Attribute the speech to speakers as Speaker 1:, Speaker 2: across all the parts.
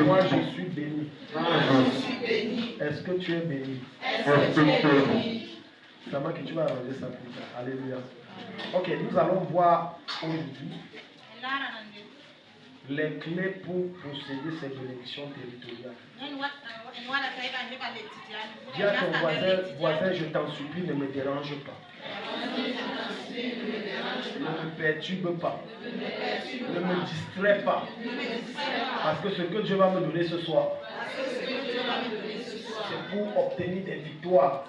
Speaker 1: Moi, je suis béni. Est-ce que tu es béni? C'est moi que tu vas arranger ça plus tard. Alléluia. Ok, nous allons voir aujourd'hui les clés pour posséder ces bénédictions territoriales. Dis à ton voisin, je t'en supplie, ne me dérange pas. Ne me perturbe pas. Ne me distrais pas. Parce que ce que Dieu va me donner ce soir, c'est pour obtenir des victoires.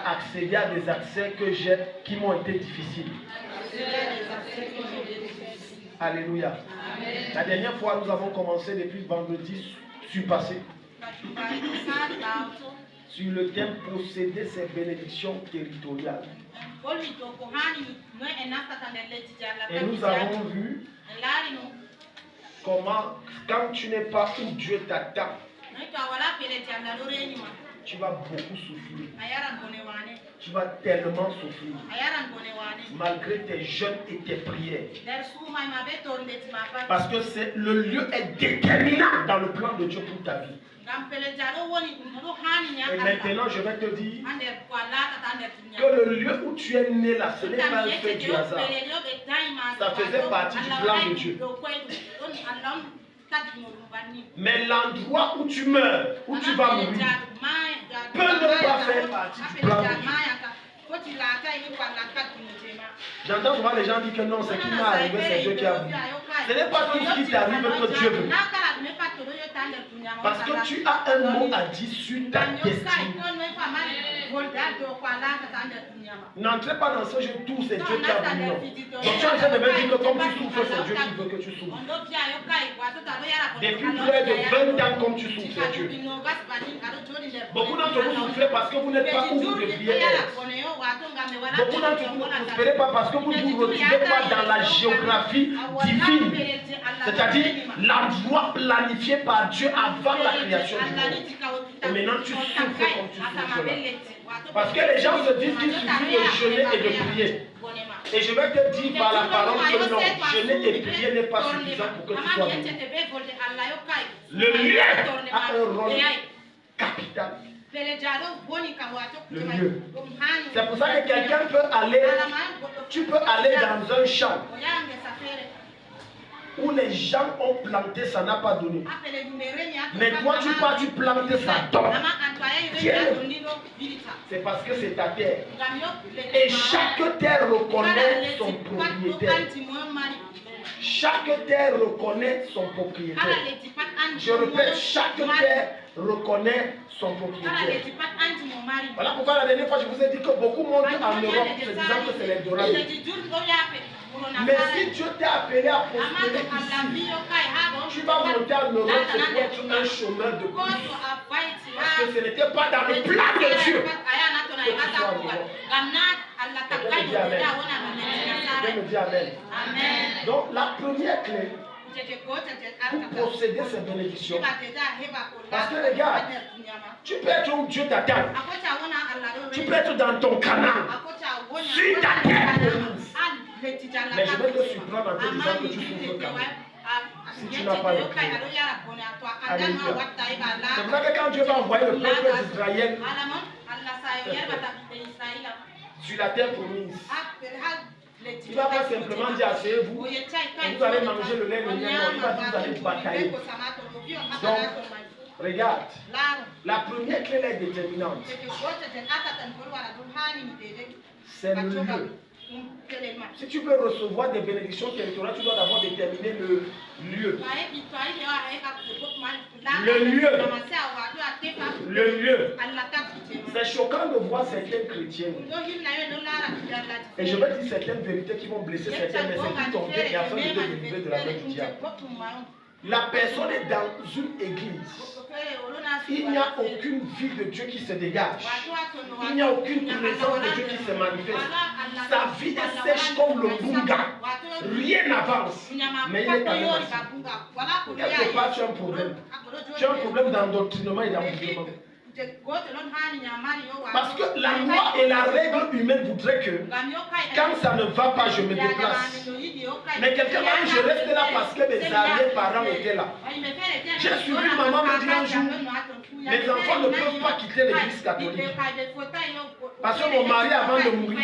Speaker 1: Accéder à des accès que j'ai qui m'ont été difficiles. Alléluia. La dernière fois, nous avons commencé depuis vendredi surpassé sur le thème posséder ces bénédictions territoriales. Et nous avons vu comment, quand tu n'es pas où Dieu t'attend, tu vas beaucoup souffrir. Tu vas tellement souffrir. Malgré tes jeûnes et tes prières. Parce que le lieu est déterminant dans le plan de Dieu pour ta vie. Et maintenant, je vais te dire que le lieu où tu es né là, ce n'est pas un fait du hasard. Ça faisait partie du plan de Dieu. Mais l'endroit où tu meurs, où tu vas mourir, peut ne pas faire partie du plan de Dieu. J'entends souvent les gens dire que non, ce qui m'est arrivé, c'est Dieu qui a voulu. Ce n'est pas tout ce qui t'arrive que Dieu veut. Parce que tu as un mot à dire sur ta destinée. N'entrez pas dans ce jeu, tout c'est Dieu qui a voulu. Donc tu es en train de me dire que comme tu souffres, c'est Dieu qui veut que tu souffres. Depuis près de 20 ans, comme tu souffres, c'est Dieu. Beaucoup d'entre vous souffrez parce que vous n'êtes pas où vous devriez être. Beaucoup d'entre vous ne prospérez pas parce que vous ne vous retrouvez pas dans la géographie divine. C'est-à-dire l'endroit planifié par Dieu avant la création du monde. Et maintenant tu souffres comme tu souffres là. Parce que les gens se disent qu'il suffit de jeûner et de prier. Et je vais te dire par la parole que non, jeûner et prier n'est pas suffisant pour que tu sois béni. Le lieu a un rôle capital. Le lieu. C'est pour ça que quelqu'un peut aller, tu peux aller dans un champ où les gens ont planté, ça n'a pas donné. Mais toi tu pars, tu plantes, ça donne. C'est parce que c'est ta terre. Et chaque terre reconnaît son propriétaire. Chaque terre reconnaît son propriétaire. Je répète, chaque terre reconnaît son propriétaire. Voilà pourquoi la dernière fois je vous ai dit que beaucoup montent en Europe se disant que c'est l'Eldorado. Mais si Dieu t'a appelé à prospérer ici, tu vas monter en Europe pour être un chômeur de plus. Parce que ce n'était pas dans le plan de Dieu. Je me dis Amen. Donc la première clé pour posséder ces bénédictions. Parce que regarde, tu peux être où Dieu t'attend. Tu peux être dans ton canal, sur ta terre promise. Mais je vais te surprendre en te disant que tu souffres quand même. Si tu n'as pas le clé. Alléluia. C'est pour ça que quand Dieu va envoyer le peuple d'Israël sur la terre promise, il ne va pas simplement dire asseyez-vous et vous allez manger le lait, le miel. Il va dire vous allez batailler. Donc, regarde, la première clé est déterminante. C'est le lieu. Si tu veux recevoir des bénédictions territoriales, tu dois d'abord déterminer le lieu. Le lieu. Le lieu. C'est choquant de voir certains chrétiens. Et je vais dire certaines vérités qui vont blesser certains, mais c'est qui t'ont bien et afin de te délivrer de la main du diable. La personne est dans une église. Il n'y a aucune vie de Dieu qui se dégage. Il n'y a aucune présence de Dieu qui se manifeste. Sa vie est sèche comme le bunga. Rien n'avance. Mais il est quand même assis. Quelque part, tu as un problème. Tu as un problème d'endoctrinement et d'environnement. Parce que la loi et la règle humaine voudraient que quand ça ne va pas, je me déplace. Mais quelqu'un m'a dit, je reste là parce que mes arrière-parents étaient là. J'ai suivi maman me dire un jour, les enfants ne peuvent pas quitter l'église catholique. Parce que mon mari, avant de mourir,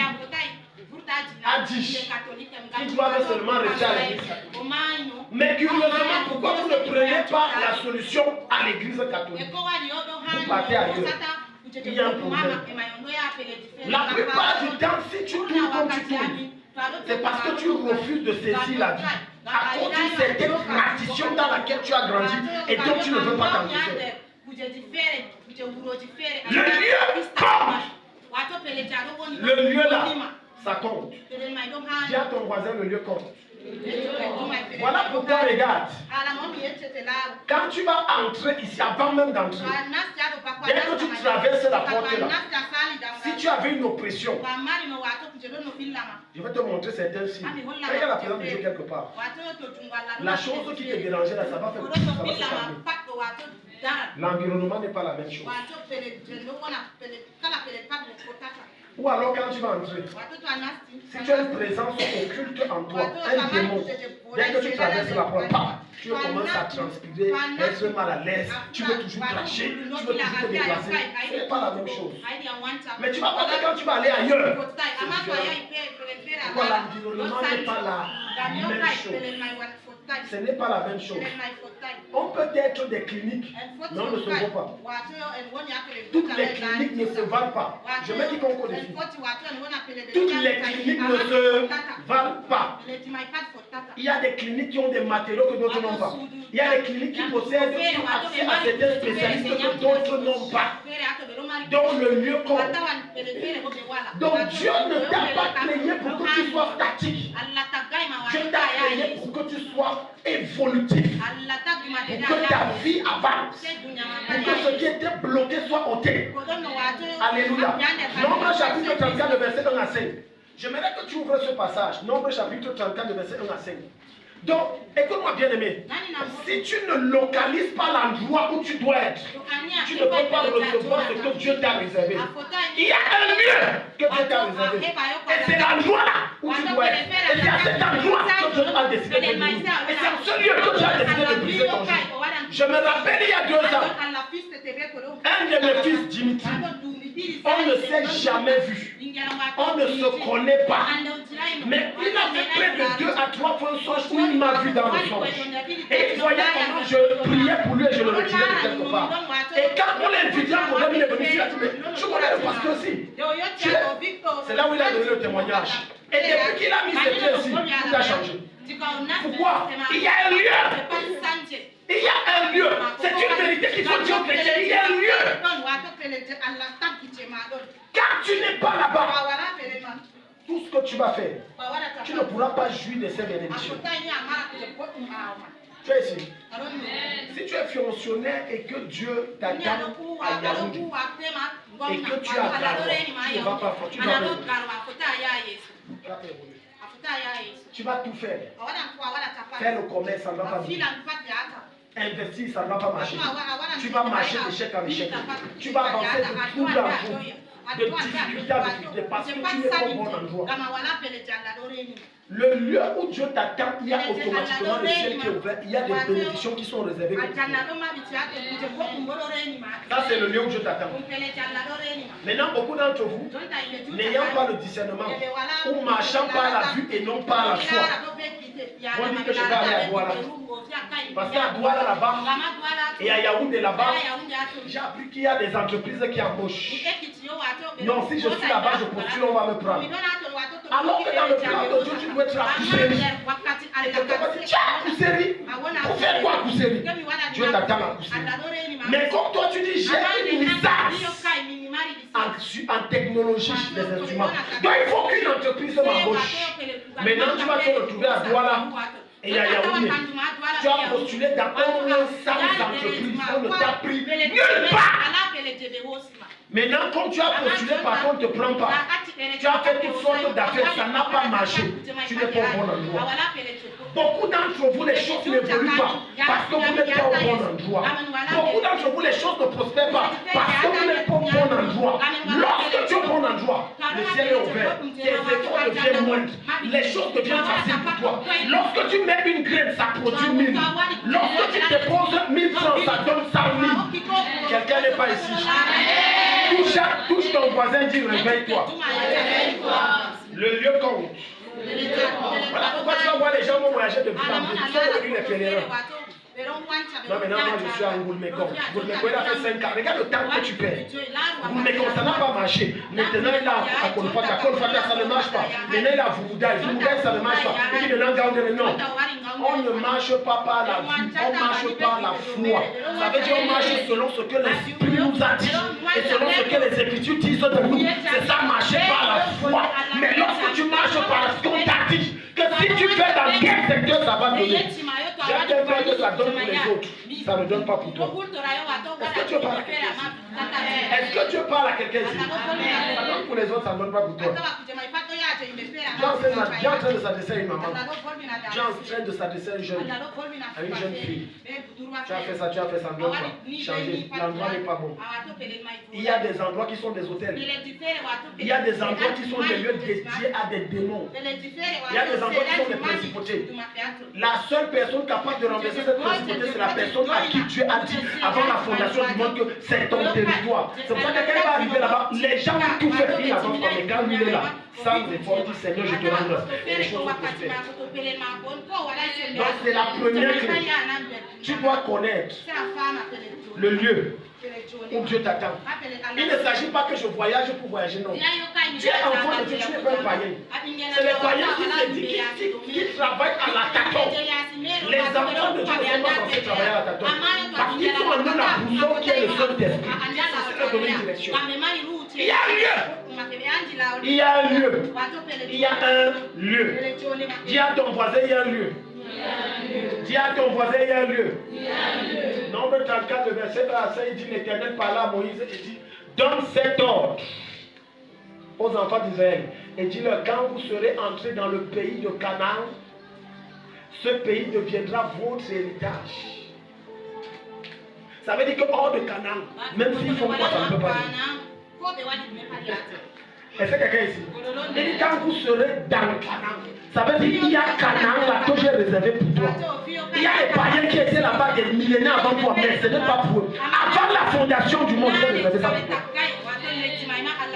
Speaker 1: a dit qu'ils doivent seulement rester à l'église catholique. Mais curieusement, pourquoi vous ne prenez pas la solution à l'église catholique? Vous partez ailleurs. Il y a un problème. La plupart du temps, si tu tournes comme tu tournes, c'est parce que tu refuses de saisir la vie à cause d'une certaine tradition dans laquelle tu as grandi et dont tu ne veux pas t'engager. Le lieu compte. Le lieu là, ça compte. Dis à ton voisin, le lieu compte. Voilà pourquoi, regarde, quand tu vas entrer ici, avant même d'entrer, dès que tu traverses la porte là, si tu avais une oppression, je vais te montrer certains signes. Quand il y a la présence de Dieu quelque part, la chose qui te dérangeait là, ça va faire ça va se calmer. L'environnement n'est pas la même chose. Ou alors quand tu vas entrer, si tu as une présence occulte en toi, un démon, dès que tu traverses la porte, tu commences à transpirer, être mal à l'aise, tu veux toujours cracher, tu veux toujours te déplacer. Ce n'est pas la même chose. Mais tu vas voir que quand tu vas aller ailleurs, pourquoi l'environnement n'est pas la même chose. Ce n'est pas la même chose. On peut être des cliniques, mais on ne se voit pas. Toutes les cliniques ne se valent pas. Je mets quiconque au défi. Toutes les cliniques ne se valent pas. Il y a des cliniques qui ont des matériaux que d'autres n'ont pas. Il y a des cliniques qui possèdent accès à certains spécialistes que d'autres n'ont pas. Donc le lieu compte. Donc Dieu ne t'a pas créé pour que tu sois statique. Dieu t'a créé pour que tu sois évolutif. Pour que ta vie avance. Pour que ce qui était bloqué soit ôté. Alléluia. Nombre chapitre 34, verset 1 à 5. J'aimerais que tu ouvres ce passage. Nombre chapitre 34, verset 1 à 5. Donc, écoute-moi bien aimé, si tu ne localises pas l'endroit où tu dois être, tu ne peux pas recevoir ce que Dieu t'a réservé. Il y a un lieu que Dieu t'a réservé. Et c'est l'endroit là où tu dois être. Et c'est à cet endroit que Dieu a décidé de briser. Et c'est à ce lieu que Dieu a décidé de briser ton jour. Je me rappelle il y a 2 ans, un de mes fils, Dimitri, on ne s'est jamais vu. On ne se connaît pas. Mais il a fait près de 2 à 3 fois un songe où il m'a vu dans le songe. Et il voyait comment je priais pour lui et je le retirais de quelque part. Et quand on l'invitait à problème, il est venu ici, il a dit, mais je connais le pasteur aussi. C'est là où il a donné le témoignage. Et depuis qu'il a mis ses pieds ici, tout a changé. Pourquoi? Il y a un lieu. Il y a un lieu. C'est une vérité qu'il faut dire aux chrétiens. Il y a un lieu. Quand tu n'es pas là-bas, tout ce que tu vas faire, tu ne pourras pas jouir de ces bénédictions. Tu es ici. Si tu es fonctionnaire et que Dieu t'attend à Yaoundé et que tu as Garoua, tu ne vas pas faire. Tu vas tout faire. Faire le commerce, ça ne va pas marcher. Investir, ça ne va pas marcher. Tu vas marcher d'échec en échec. Tu vas avancer de trouble en trouble, de difficulté en difficulté, parce que tu n'es pas au bon endroit. Le lieu où Dieu t'attend, il y a automatiquement le ciel qui est ouvert. Il y a des bénédictions qui sont réservées pour toi. Ça, c'est le lieu où Dieu t'attend. Maintenant, beaucoup d'entre vous, n'ayant pas le discernement, ou marchant par la vue et non par la foi, on dit que je vais aller à Douala. Parce qu'à Douala là-bas, et à Yaoundé là-bas, j'ai appris qu'il y a des entreprises qui embauchent. Non, si je suis là-bas, je postule, on va me prendre. Alors que dans le plan de Dieu, tu dois être à Kousséri. Et quelqu'un va dire, tiens, Kousséri, pour faire quoi Kousséri? Dieu t'attend à Kousséri. Mais comme toi, tu dis, j'ai une licence en technologie des instruments. Donc il faut qu'une entreprise m'embauche. Maintenant, tu vas te retrouver à Douala et à Yaoundé. Tu as postulé dans au moins 100 entreprises. On ne t'a pris nulle part. Maintenant, comme tu as postulé, par contre, on ne te prend pas. Tu as fait toutes sortes d'affaires, ça n'a pas marché. Tu n'es pas au bon endroit. Beaucoup d'entre vous, les choses n'évoluent pas parce que vous n'êtes pas au bon endroit. Beaucoup d'entre vous, les choses ne prospèrent pas parce que vous n'êtes pas au bon endroit. Lorsque tu es au bon endroit, le ciel est ouvert, tes efforts deviennent moindres, les choses deviennent faciles pour toi. Lorsque tu mets une graine, ça produit 1000. Lorsque tu déposes 1000 francs, ça donne 100 000. Quelqu'un n'est pas ici. Touche ton voisin, dis réveille-toi. Le lieu compte. Voilà pourquoi tu vas voir les gens vont voyager de plus en plus. Ils sont devenus les pèlerins. Non, maintenant, moi je suis à Ngoulmekong. Ngoulmekong, il a fait 5 ans. Regarde le temps que tu perds. Ngoulmekong, ça n'a pas marché. Maintenant, il est à Kolfata. Kolfata, ça ne marche pas. Maintenant, il est à Voudaï. Voudaï, ça ne marche pas. Il dit maintenant, Gaoundéré, non. On ne marche pas par la vue, on marche par la foi. Ça veut dire on marche selon ce que l'Esprit nous a dit. Et selon ce que les Écritures disent de nous. C'est ça, marcher par la foi. Mais lorsque tu marches par ce qu'on t'a dit, que si tu fais dans quel secteur, ça va donner. J'aime bien que ça donne pour les autres. Ça ne donne pas pour toi. Est-ce que tu parles à quelqu'un ici? Est-ce que tu parles à quelqu'un ici? Ça donne pour les autres, ça ne donne pas pour toi. Dieu est en train de s'adresser à une maman. Dieu est en train de s'adresser à une jeune fille. Tu as fait ça, tu as fait ça, doit changer. L'endroit n'est pas bon. Il y a des endroits qui sont des hôtels. Il y a des endroits qui sont des lieux dédiés à des démons. Il y a des endroits qui sont des principautés. La seule personne capable de renverser cette principauté, c'est la personne à qui Dieu a dit avant la fondation du monde que c'est ton territoire. C'est pour ça que quand il va arriver là-bas, les gens vont tout faire. Il n'avance pas, mais quand il est là, sans effort, dit Seigneur, je te rends grâce. Et les choses vont prospérer. Donc c'est la première clé. Tu dois connaître le lieu où Dieu t'attend. Il ne s'agit pas que je voyage pour voyager, non. Tu es enfant de Dieu, tu n'es pas un païen. C'est les païens qui travaillent à la tâton. Les enfants de Dieu ne sont pas censés travailler à la tâton. Parce qu'ils sont en eux la boussole qui est le seul d'esprit. C'est leur donner une direction. Il y a un lieu. Il y a un lieu. Il y a un lieu. Dis à ton voisin, il y a un lieu. Dis à ton voisin, il y a un lieu. Nombre 34, le verset 25, il dit l'Éternel parla à Moïse et dit donne cet ordre aux enfants d'Israël et dis-leur quand vous serez entrés dans le pays de Canaan, ce pays deviendra votre héritage. Ça veut dire que hors de Canaan, même s'ils font quoi, ça ne peut pas dire. Est-ce que quelqu'un ici? Il dit quand vous serez dans Canaan, ça veut dire qu'il y a Canaan là que j'ai réservé pour toi. Il y a les païens qui étaient là-bas des millénaires avant toi, mais ce n'est pas pour eux. Avant la fondation du monde, j'ai réservé ça pour toi.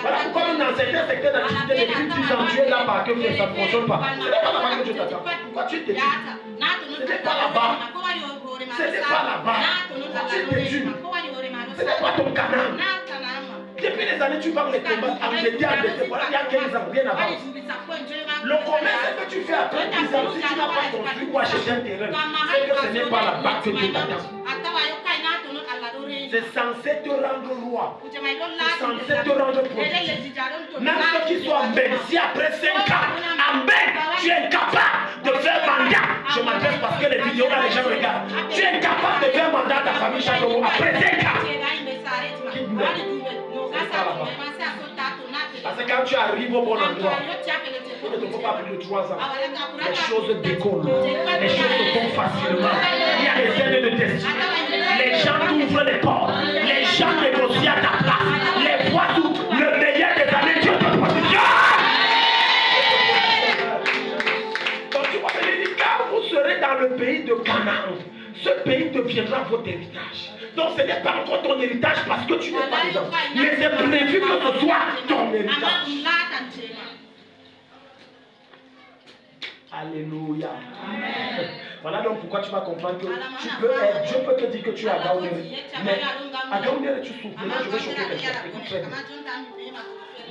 Speaker 1: Voilà pourquoi même dans certains secteurs d'activité, les plus 10 ans, tu es là-bas, que ça ne fonctionne pas. Ce n'est pas là-bas que Dieu t'attend. Pourquoi tu t'études? Ce n'est pas là-bas. Ce n'est pas là-bas. Tu t'études. Ce n'est pas ton Canaan. Depuis des années, tu parles les combats avec les diables. Voilà, il y a 15 ans, rien avant. Le commerce que tu fais après 10 ans, si tu n'as pas construit ou acheté un terrain, c'est que ce n'est pas là-bas que Dieu t'attend. C'est censé te rendre roi. C'est censé te rendre productif. Même ceux qui sont en bain, si après 5 ans, en bain, tu es incapable de faire mandat. Je m'adresse parce que les vidéos là, les gens regardent. Tu es incapable de faire mandat à ta famille chaque jour après 5 ans. Parce que quand tu arrives au bon endroit, il ne te faut pas plus de 3 ans. Les choses décollent. Les choses se font facilement. Il y a des aides de destin. Les gens t'ouvrent les portes. Les gens négocient à ta place. Les voix s'ouvrent. Le meilleur des années, Dieu te protège. Donc tu vois, il dit, quand vous serez dans le pays de Canaan, ce pays deviendra votre héritage. Donc ce n'est pas encore ton héritage parce que tu n'es pas dedans. Mais c'est prévu que ce soit ton héritage. Alléluia. Amen. Voilà donc pourquoi tu vas comprendre que tu peux être, Dieu peut te dire que tu es à Gaoundéré. Mais à Gaoundéré tu souffres. Maintenant je vais choquer quelqu'un. Écoute très bien.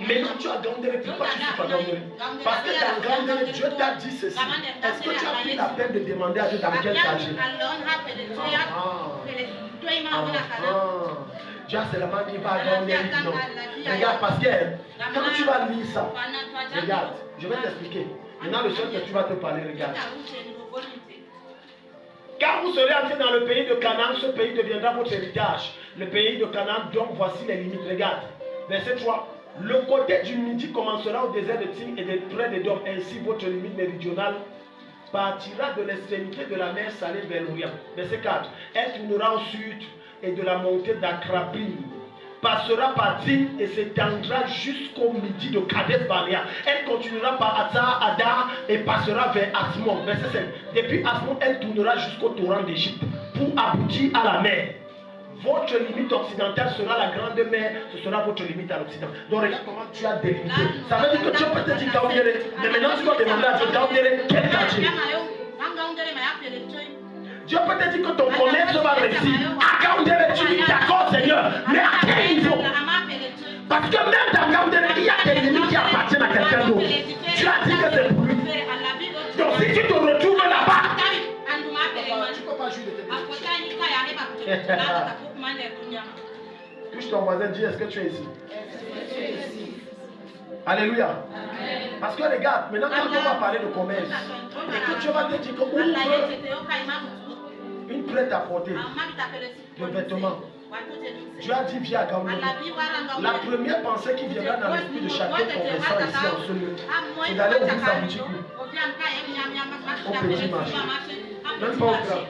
Speaker 1: Maintenant tu as Gaoundéré. Pourquoi tu souffres à Gaoundéré? Parce que dans Gaoundéré, Dieu t'a dit ceci. Est-ce que tu as pris la peine de demander à Dieu dans quel âge? Dieu a seulement dit va à Gaoundéré. Non. Regarde, parce que quand tu vas lire ça, regarde, je vais t'expliquer. Maintenant, le seul que tu vas te parler, regarde. Quand vous serez entrés dans le pays de Canaan, ce pays deviendra votre héritage. Le pays de Canaan, donc voici les limites. Regarde. Verset 3. Le côté du midi commencera au désert de Tine et près d'Édom. Ainsi, votre limite méridionale partira de l'extrémité de la mer Salée vers l'Orient. Verset 4. Elle tournera au sud et de la montée d'Akrabim, passera par Din et s'étendra jusqu'au midi de Kadesh Barnea. Elle continuera par Hazar Adar et passera vers Asmon. Verset 5. Depuis Asmon, elle tournera jusqu'au torrent d'Égypte pour aboutir à la mer. Votre limite occidentale sera la grande mer, ce sera votre limite à l'Occident. Donc regarde comment tu as délimité. Ça veut dire que tu peux te dire Gaoundéré, mais maintenant tu dois demander à Dieu Gaoundéré, quel quartier? Dieu peut te dire que ton commerce va réussir. À Gaoundéré, tu dis d'accord Seigneur, mais à quel niveau? Parce que même dans Gaoundéré, il y a des limites qui appartiennent à quelqu'un d'autre. Tu as dit que c'est pour lui. Donc si tu te retrouves là-bas, tu ne peux pas jouer de tes touche ton voisin, dis est-ce que tu es ici? Alléluia. Parce que regarde, maintenant quand on va parler de commerce, et que tu vas te dire que ouvre une prête à porter de vêtements. Dieu a dit viens à Gaoundéré. La première pensée qui viendra dans l'esprit de chacun commerçant ici en ce lieu, c'est d'aller ouvrir sa boutique au petit marché. Même pas au grand.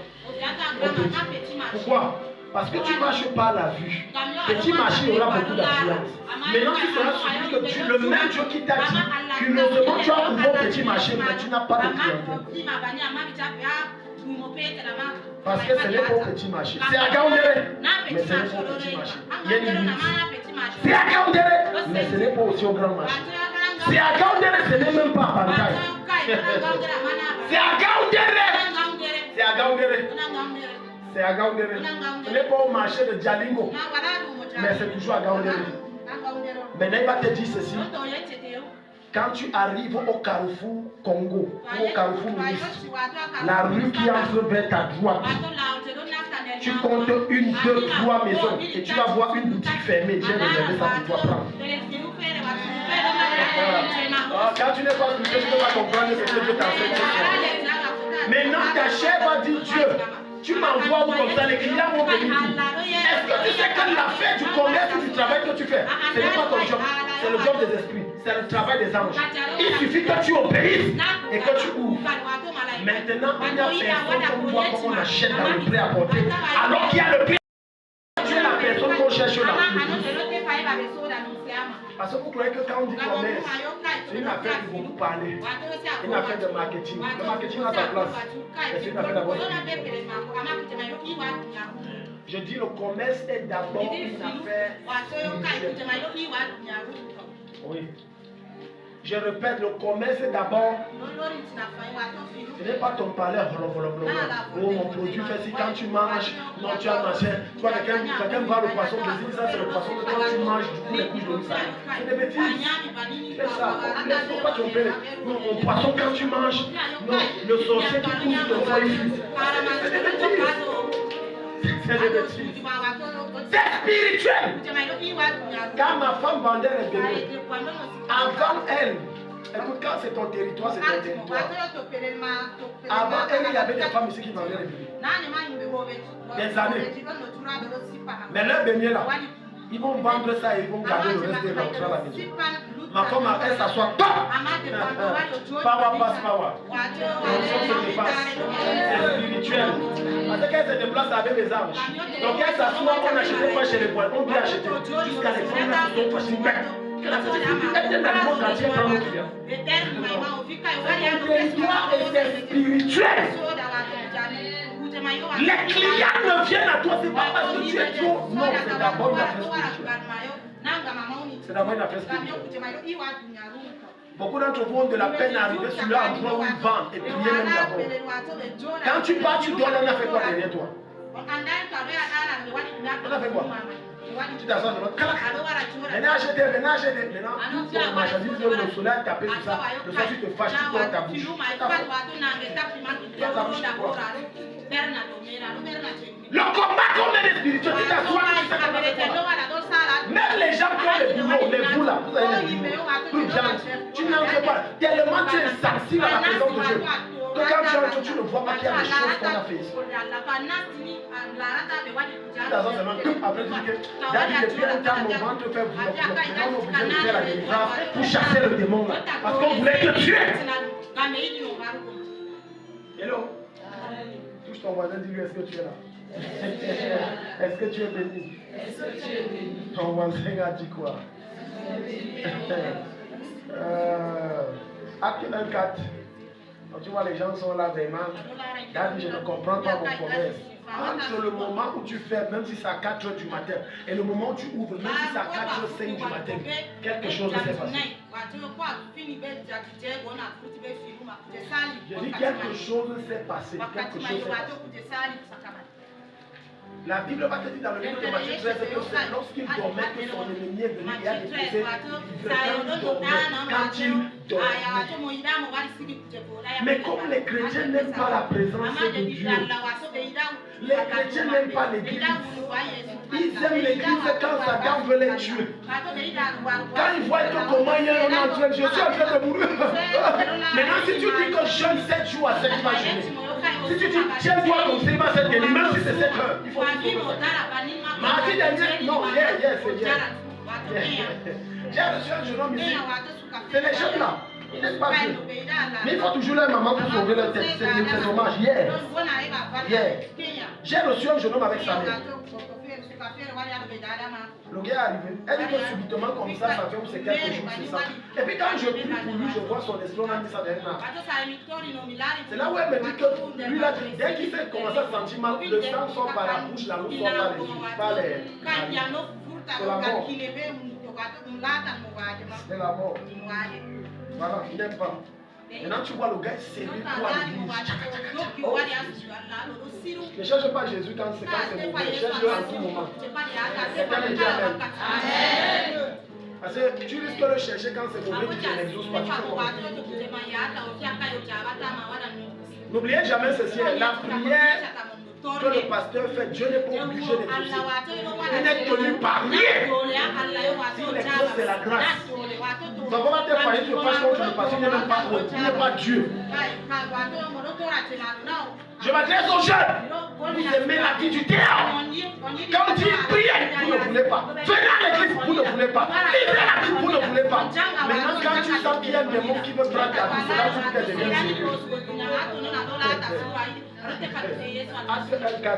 Speaker 1: Pourquoi? Parce que tu marches par la vue. Petit marché aura beaucoup d'influence. Maintenant tu seras surpris que Dieu, le même Dieu qui t'a dit, curieusement tu as ouvert petit marché, mais tu n'as pas de clientèle. Parce que ce n'est pas au petit marché. C'est à Gaoundéré, mais ce n'est pas au petit marché. Il y a une limite. C'est à Gaoundéré, mais ce n'est pas aussi au grand marché. C'est à Gaoundéré, ce n'est même pas à Bantaï. C'est à Gaoundéré. C'est à Gaoundéré. C'est à Gaoundéré. Ce n'est pas au marché de Djalingo, mais c'est toujours à Gaoundéré. Maintenant, il va te dire ceci. Quand tu arrives au carrefour Congo, ou au carrefour Ministre, la rue qui entre vers ta droite, tu comptes 1, 2, 3 maisons et tu vas voir une boutique fermée. J'ai réservé ça pour toi prendre. Quand tu n'es pas touché, tu ne peux pas comprendre ce que Dieu t'enseigne. Maintenant, ta chair va dire Dieu. Tu m'envoies où comme ça, les clients vont venir. Est-ce que tu sais que l'affaire du commerce ou du travail que tu fais, ce n'est pas ton job, c'est le job des esprits, c'est le travail des anges. Il suffit que tu obéisses et que tu ouvres. Maintenant, il y a personne qu'on voit comme on achète dans le prêt à porter, alors qu'il y a le prêt. Tu es la personne qu'on cherche là. Parce que vous croyez que quand on dit commerce, c'est une affaire qui beaucoup parler. Une affaire de marketing. Le marketing a sa place. Mais c'est une affaire d'abord. Je dis le commerce est d'abord une affaire. Oui. Je répète, le commerce est d'abord. Ce n'est pas ton palais. Oh, mon produit fait si quand tu manges, non, tu as mangé. Tu vois, quelqu'un va le poisson de dit ça, c'est le poisson que quand tu manges, du coup, les couches de ça. C'est des bêtises. C'est ça. Il ne faut pas tromper. Non, mon poisson, quand tu manges, non, le sorcier qui pousse ton foie, il fuit. C'est des bêtises. C'est des bêtises. C'est spirituel. Quand ma femme vendait les bébés, avant elle, écoute, quand c'est ton territoire, c'est ton territoire. Avant elle, il y avait des femmes ici qui vendaient les bébés. Des années. Mais leur bébé là, ils vont vendre ça et ils vont garder le reste de l'entrée à la maison. Ma femme, elle s'assoit. Power passe power. Se dépasse. C'est spirituel. Parce qu'elle se déplace avec les anges. Donc elle s'assoit, on n'achetait pas chez les bois. On vient acheter jusqu'à les femmes qui sont pas si belles. Elle est dans le monde entier dans notre vie. Le territoire est spirituel. Les clients ne viennent à toi, c'est pas parce que tu es trop. Non, c'est d'abord une affaire spirituelle. C'est d'abord une affaire spirituelle. Beaucoup d'entre vous ont de la peine à arriver sur leur endroit où ils vendent et prier même d'abord. Quand tu pars, tu dois, on a fait quoi derrière toi? On a fait quoi? Tu t'assois devant. Maintenant acheter. Maintenant, tout ton marchandise, le soleil a tapé sur ça. Le soir, tu te fâches, tu tournes ta bouche. Le combat qu'on met les spirituels, tu t'assois, même les gens qui ont les boulots, les bouts là, vous avez les boulots, tu n'entres pas. Tellement tu es sensible à la présence de Dieu. Que quand tu entres, tu ne vois pas qu'il y a des choses qu'on a fait ici. Après, tu dis que David, depuis un temps, mon ventre fait vouloir. Maintenant, on est obligé de faire la délivrance pour chasser le démon là. Parce qu'on voulait te tuer. Hello. Touche ton voisin, dis-lui, est-ce que tu es là? Est-ce que tu es béni? Ton voisin a dit quoi? Acte 1-4. Tu vois, les gens sont là vraiment. Là, je ne comprends pas mon commerce. Entre le moment où tu fais, même si c'est à 4 h du matin, et le moment où tu ouvres, même si c'est à 4h05 du matin, quelque chose s'est passé. Je dis quelque chose s'est passé. Quelque chose s'est passé. La Bible va te dire dans le livre de Matthieu 13 que c'est lorsqu'il dormait que son ennemi est venu et a déposé quand il dormait. Mais comme les chrétiens n'aiment pas la présence de Dieu, les chrétiens n'aiment pas l'église. Ils aiment l'église quand Satan veut les tuer. Quand ils voient que comment il y a un entraînement, je suis en train de mourir. Maintenant, si tu dis que jeûne 7 jours à 7 journées, si tu dis tiens-toi comme c'est pas cette nuit, même si c'est 7 heures, il faut que tu mardi dernier, non, hier, c'est hier. J'ai reçu un jeune homme ici. C'est les jeunes là. Il n'est pas Dieu. Mais il faut toujours leur maman pour sauver leur tête. C'est dommage. Hier, j'ai reçu un jeune homme avec sa mère. Le gars est arrivé. Elle dit que subitement comme ça fait c'est quelques jours, c'est ça. Et puis quand je prie pour lui, je vois son esprit, on a mis ça derrière. C'est là où elle me dit que lui là, dès qu'il fait commencer à sentir mal, le sang sort par la bouche, la loupe sort par les. C'est la mort. C'est la mort. Voilà, il n'aime pas. Maintenant tu vois le gars s'est mis pour l'église. Oh. Ne cherche pas Jésus quand c'est mauvais, cherche-le en tout moment. Quelqu'un me dit amen. Parce que tu risques de le chercher quand c'est mauvais, tu n'exauces pas. N'oubliez jamais ceci, la prière que le pasteur fait, Dieu n'est pas obligé d'exaucer. Il n'est tenu par rien. Si l'exauce, c'est la grâce. Ça va pas te faire que le pasteur le pasteur n'est même pas haut. Il n'est pas Dieu. Je m'adresse aux jeunes. Vous aimez la vie du théâtre. Quand il priait, vous ne voulez pas. Venez à l'église, vous ne voulez pas. Lisez la Bible, vous ne voulez pas. Maintenant, quand tu sens qu'il y a des mots qui veulent prendre ta vie, c'est là où tu deviens sérieux. Acte 1-4.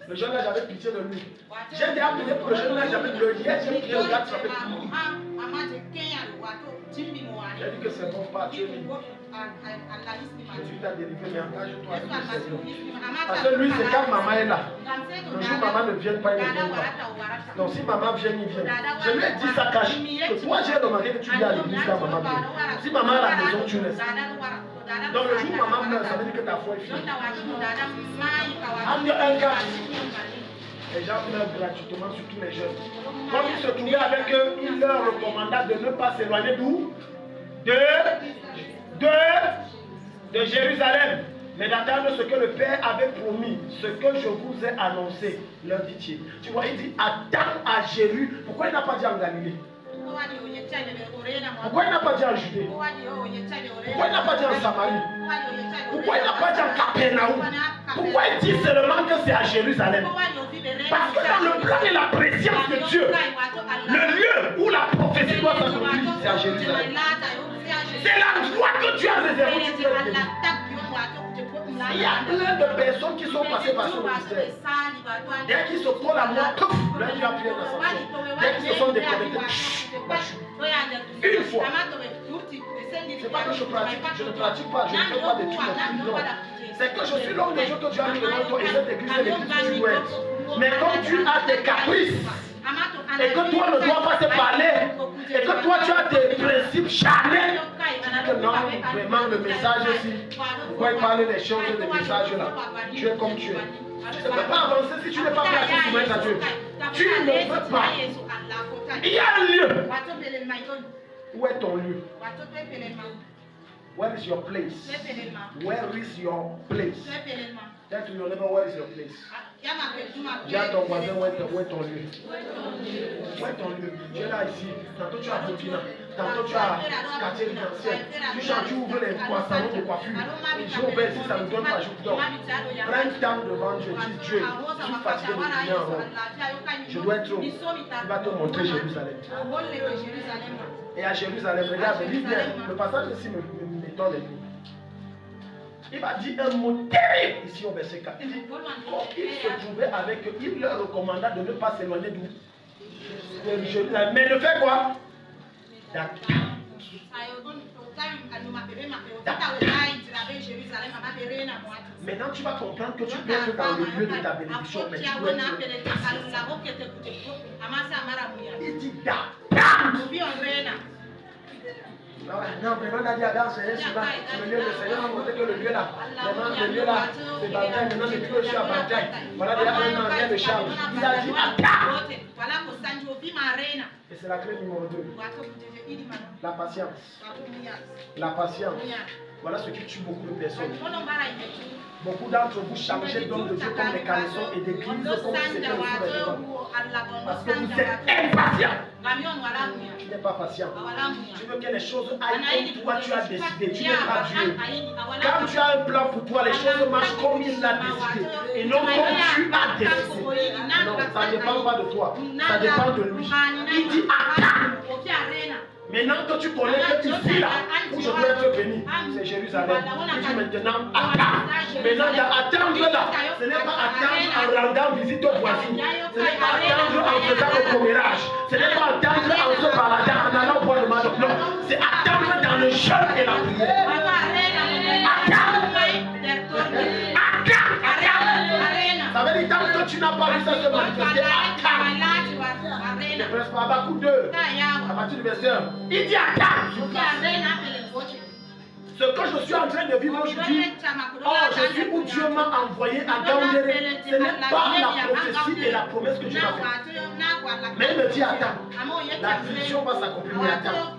Speaker 1: Le jeune là, j'avais pitié de lui. J'ai déjà prié pour le jeune là, j'avais pleuré. Hier, j'ai prié au gars qui s'appelle Timour. J'ai dit que c'est bon, pas Dieu. Jésus t'a délivré, mais engage-toi. Parce que lui, c'est quand maman est là. Le jour où maman ne vient pas, il ne vient pas. Donc si maman vient, il vient. Je lui ai dit ça cache. Que toi, j'ai remarqué que tu viens à l'église quand maman vient. Si maman est à la maison, tu laisses. Donc le jour où maman meurt, ça veut dire que ta foi est finie. Acte 1-4. Les gens meurent gratuitement, surtout les jeunes. Comme ils se trouvaient avec eux, il leur recommanda de ne pas s'éloigner d'où? De Jérusalem. Mais d'attendre ce que le Père avait promis, ce que je vous ai annoncé, leur dit-il. Tu vois, il dit attends à Jérusalem. Pourquoi il n'a pas dit en Galilée? Pourquoi il n'a pas dit en Judée? Pourquoi il n'a pas dit en Samarie? Pourquoi il n'a pas dit en Capernaum? Pourquoi il dit seulement que c'est à Jérusalem? Parce que dans le plan et la préscience de Dieu, le lieu où la prophétie doit s'accomplir, c'est à Jérusalem. C'est l'endroit que Dieu a réservé. Il y a plein de personnes qui sont passées par ce ministère. Dès qu'ils se collent à moi, là il y a plus d'ascension. Dès qu'ils se sont déconnectés, une fois. C'est pas que je pratique, je ne pratique pas, je ne fais pas de trucs non. C'est que je suis l'homme de Dieu que Dieu a mis devant toi et cette église est l'église que tu dois être. Mais comme tu as des caprices et que toi ne dois pas te parler et que toi tu as des principes charnels, que non, vraiment le message ici, pourquoi il parle des choses, des messages là? Tu es comme tu es. Tu ne peux pas avancer si tu n'es pas prêt à te soumettre à Dieu. Tu ne peux pas. Il y a un lieu. Où est ton lieu? Where is your place? Where is your place? Tell to your neighbor, where is your place? Dis à ton voisin, où est ton lieu? Où est ton lieu? Tu es là ici. Tantôt tu as Burkina. Tantôt tu as quartier résidentiel. Tu chantes, tu ouvres les salons de coiffure. J'ai ouvert ici, ça ne donne pas, je dors. Prends un temps devant Dieu. Dis Dieu, je suis fatigué de venir en haut. Je dois être où? Il va te montrer Jérusalem. Et à Jérusalem, regarde, lis bien. Le passage ici m'étonne les plus. Il va dire un mot terrible ici au verset 4. Il dit, quand il se trouvait avec eux, il leur recommanda de ne pas s'éloigner d'où? De Jérusalem. Mais ne fait quoi? D'attendre. Maintenant, tu vas comprendre que tu peux être dans le lieu de ta bénédiction, mais tu dois être... Il dit d'attendre. Non, vraiment, on a dit à dans c'est le lieu, le Seigneur m'a montré que le lieu là, vraiment, le lieu là, c'est bataille. Maintenant, depuis que je suis à bataille, voilà déjà un an, rien de charge. Il a dit attends. Et c'est la clé numéro 2. La patience. La patience. Voilà ce qui tue beaucoup de personnes. Beaucoup d'entre vous changez donc de Dieu comme des caleçons et d'église comme si c'était le sous-vêtement. Parce que vous êtes impatient. Tu n'es pas patient. Tu veux que les choses aillent comme toi tu as décidé. Tu n'es pas Dieu. Quand tu as un plan pour toi, les choses marchent comme il l'a décidé. Et non comme tu as décidé. Non, ça ne dépend pas de toi. Ça dépend de lui. Il dit attends. Maintenant que tu connais que ici là, où je dois être béni, c'est Jérusalem. Il dit maintenant attends. Maintenant attendre là, ce n'est pas attendre en rendant visite aux voisins. Ce n'est pas attendre en faisant le commérage. Ce n'est pas attendre en se baladant, en allant boire le madoc. Non, c'est attendre dans le jeûne et la prière. Ça veut dire tant que tu n'as pas vu ça se manifester, attends. Ne presse pas à coup 2. À partir du verset 1. Il dit attends. Ce que je suis en train de vivre aujourd'hui, je suis où Dieu m'a envoyé à Gaoundéré. Ce n'est pas la prophétie et la promesse que Dieu m'a faite. Mais il me dit attends. La vision va s'accomplir. Attends.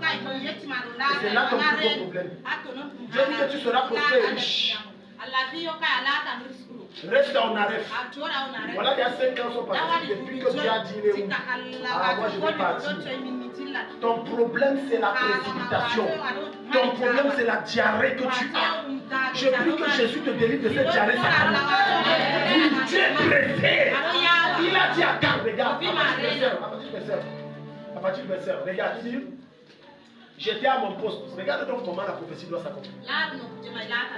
Speaker 1: Et c'est là ton plus gros problème. Dieu dit que tu seras prospère et riche. Reste en arrêt. Voilà, il y a 5 ans sont passés depuis que Dieu a dit moi je vais partir. Ton problème c'est la précipitation. Ton problème c'est la diarrhée que tu as. Je prie que Jésus te délivre de cette diarrhée satanique. Oui, tu es pressé. Il a dit à quand, regarde, à partir du verset, regarde, il dit j'étais à mon poste. Regarde donc comment la prophétie doit s'accomplir.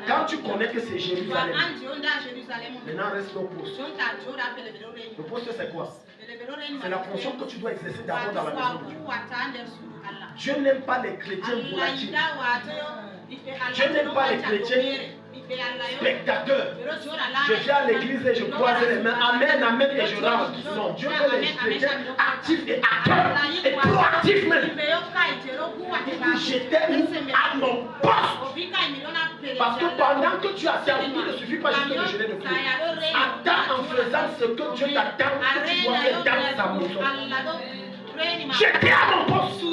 Speaker 1: Quand tu connais que c'est Jérusalem, maintenant reste au poste. Le poste c'est quoi? C'est la fonction que tu dois exercer d'abord dans la maison de Dieu. Dieu n'aime pas les chrétiens volatiles. Dieu n'aime pas les chrétiens spectateurs. Je viens à l'église et je croise les mains. Amen, amen, et je rentre. Non, Dieu veut les chrétiens actifs et acteurs. Et proactifs même. J'étais à mon poste. Parce que pendant que tu as servi, il ne suffit pas juste de jeûner de prier. Attends en faisant ce que Dieu t'attend, que tu dois faire dans sa maison. J'étais à mon poste.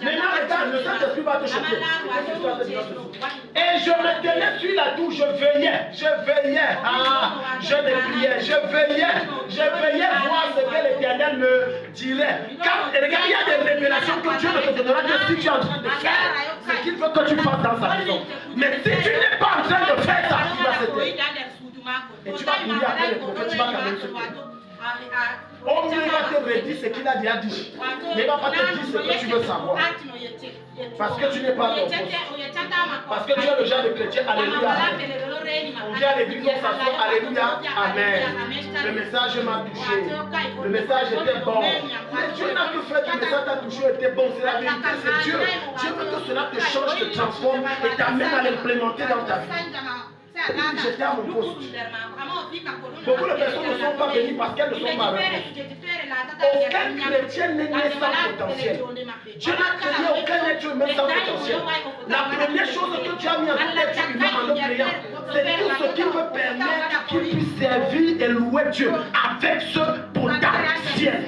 Speaker 1: Maintenant, regarde, le Saint-Esprit va te choquer. Et je me tenais sur la tour, je veillais. Je ne priais, je veillais voir ce que l'Éternel me dirait. Car, regarde, il y a des révélations que Dieu ne te donnera que si tu es en train de faire ce qu'il veut que tu fasses dans sa maison. Mais si tu n'es pas en train de faire ça, il va se taire. Et tu vas courir après les prophètes, tu vas quand même se taire. Au mieux, il va te redire ce qu'il a déjà dit. Mais il ne va pas te dire ce que tu veux savoir. Parce que tu n'es pas ton poste. Parce que tu es le genre de chrétien. Alléluia. On vient à l'église, on s'assoit. Alléluia. Amen. Le message m'a touché. Le message était bon. Mais Dieu n'a que fait du message t'a touché, était bon. C'est la vérité, c'est Dieu. Dieu veut que cela te change, te transforme et t'amène à l'implémenter dans ta vie. J'étais à mon poste. Beaucoup de personnes ne sont pas bénies parce qu'elles ne sont pas réponses. Aucun chrétien n'est né sans potentiel. Dieu n'a créé aucun être humain sans potentiel. La première chose que tu as mis en l'être humain en le créant, c'est tout ce qui peut permettre qu'il puisse servir et louer Dieu avec ce potentiel.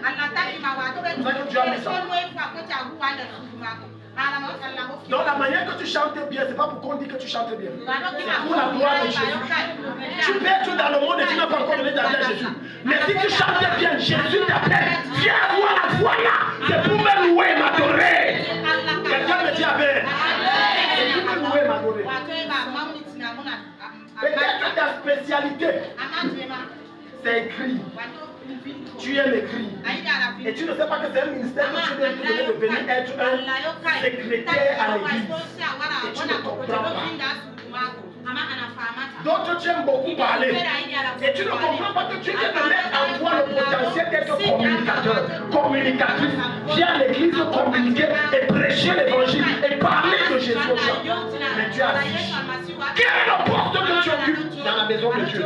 Speaker 1: C'est pour ça que tu as mis ça. Donc la manière que tu chantes bien, c'est pas pour qu'on dise que tu chantes bien. C'est pour la gloire de Jésus. Tu peux être dans le monde et tu n'as pas encore donné ta vie à Jésus. Mais si tu chantes bien, Jésus t'appelle. Viens voir la foi là. C'est pour me louer, m'adorer. Quelqu'un me dit Amen. C'est pour me louer, m'adorer. Peut-être ta spécialité, c'est écrit. Tu aimes écrire. Et tu ne sais pas que c'est un ministère que tu viens de venir être un secrétaire à l'église. Et tu ne comprends pas. D'autres, tu aimes beaucoup parler. Et tu ne comprends pas que tu viens de mettre en toi le potentiel d'être communicateur, communicatrice. Viens à l'église communiquer et prêcher l'évangile et parler de Jésus aux gens. Mais tu as dit, quel est le poste que tu occupes dans la maison de Dieu?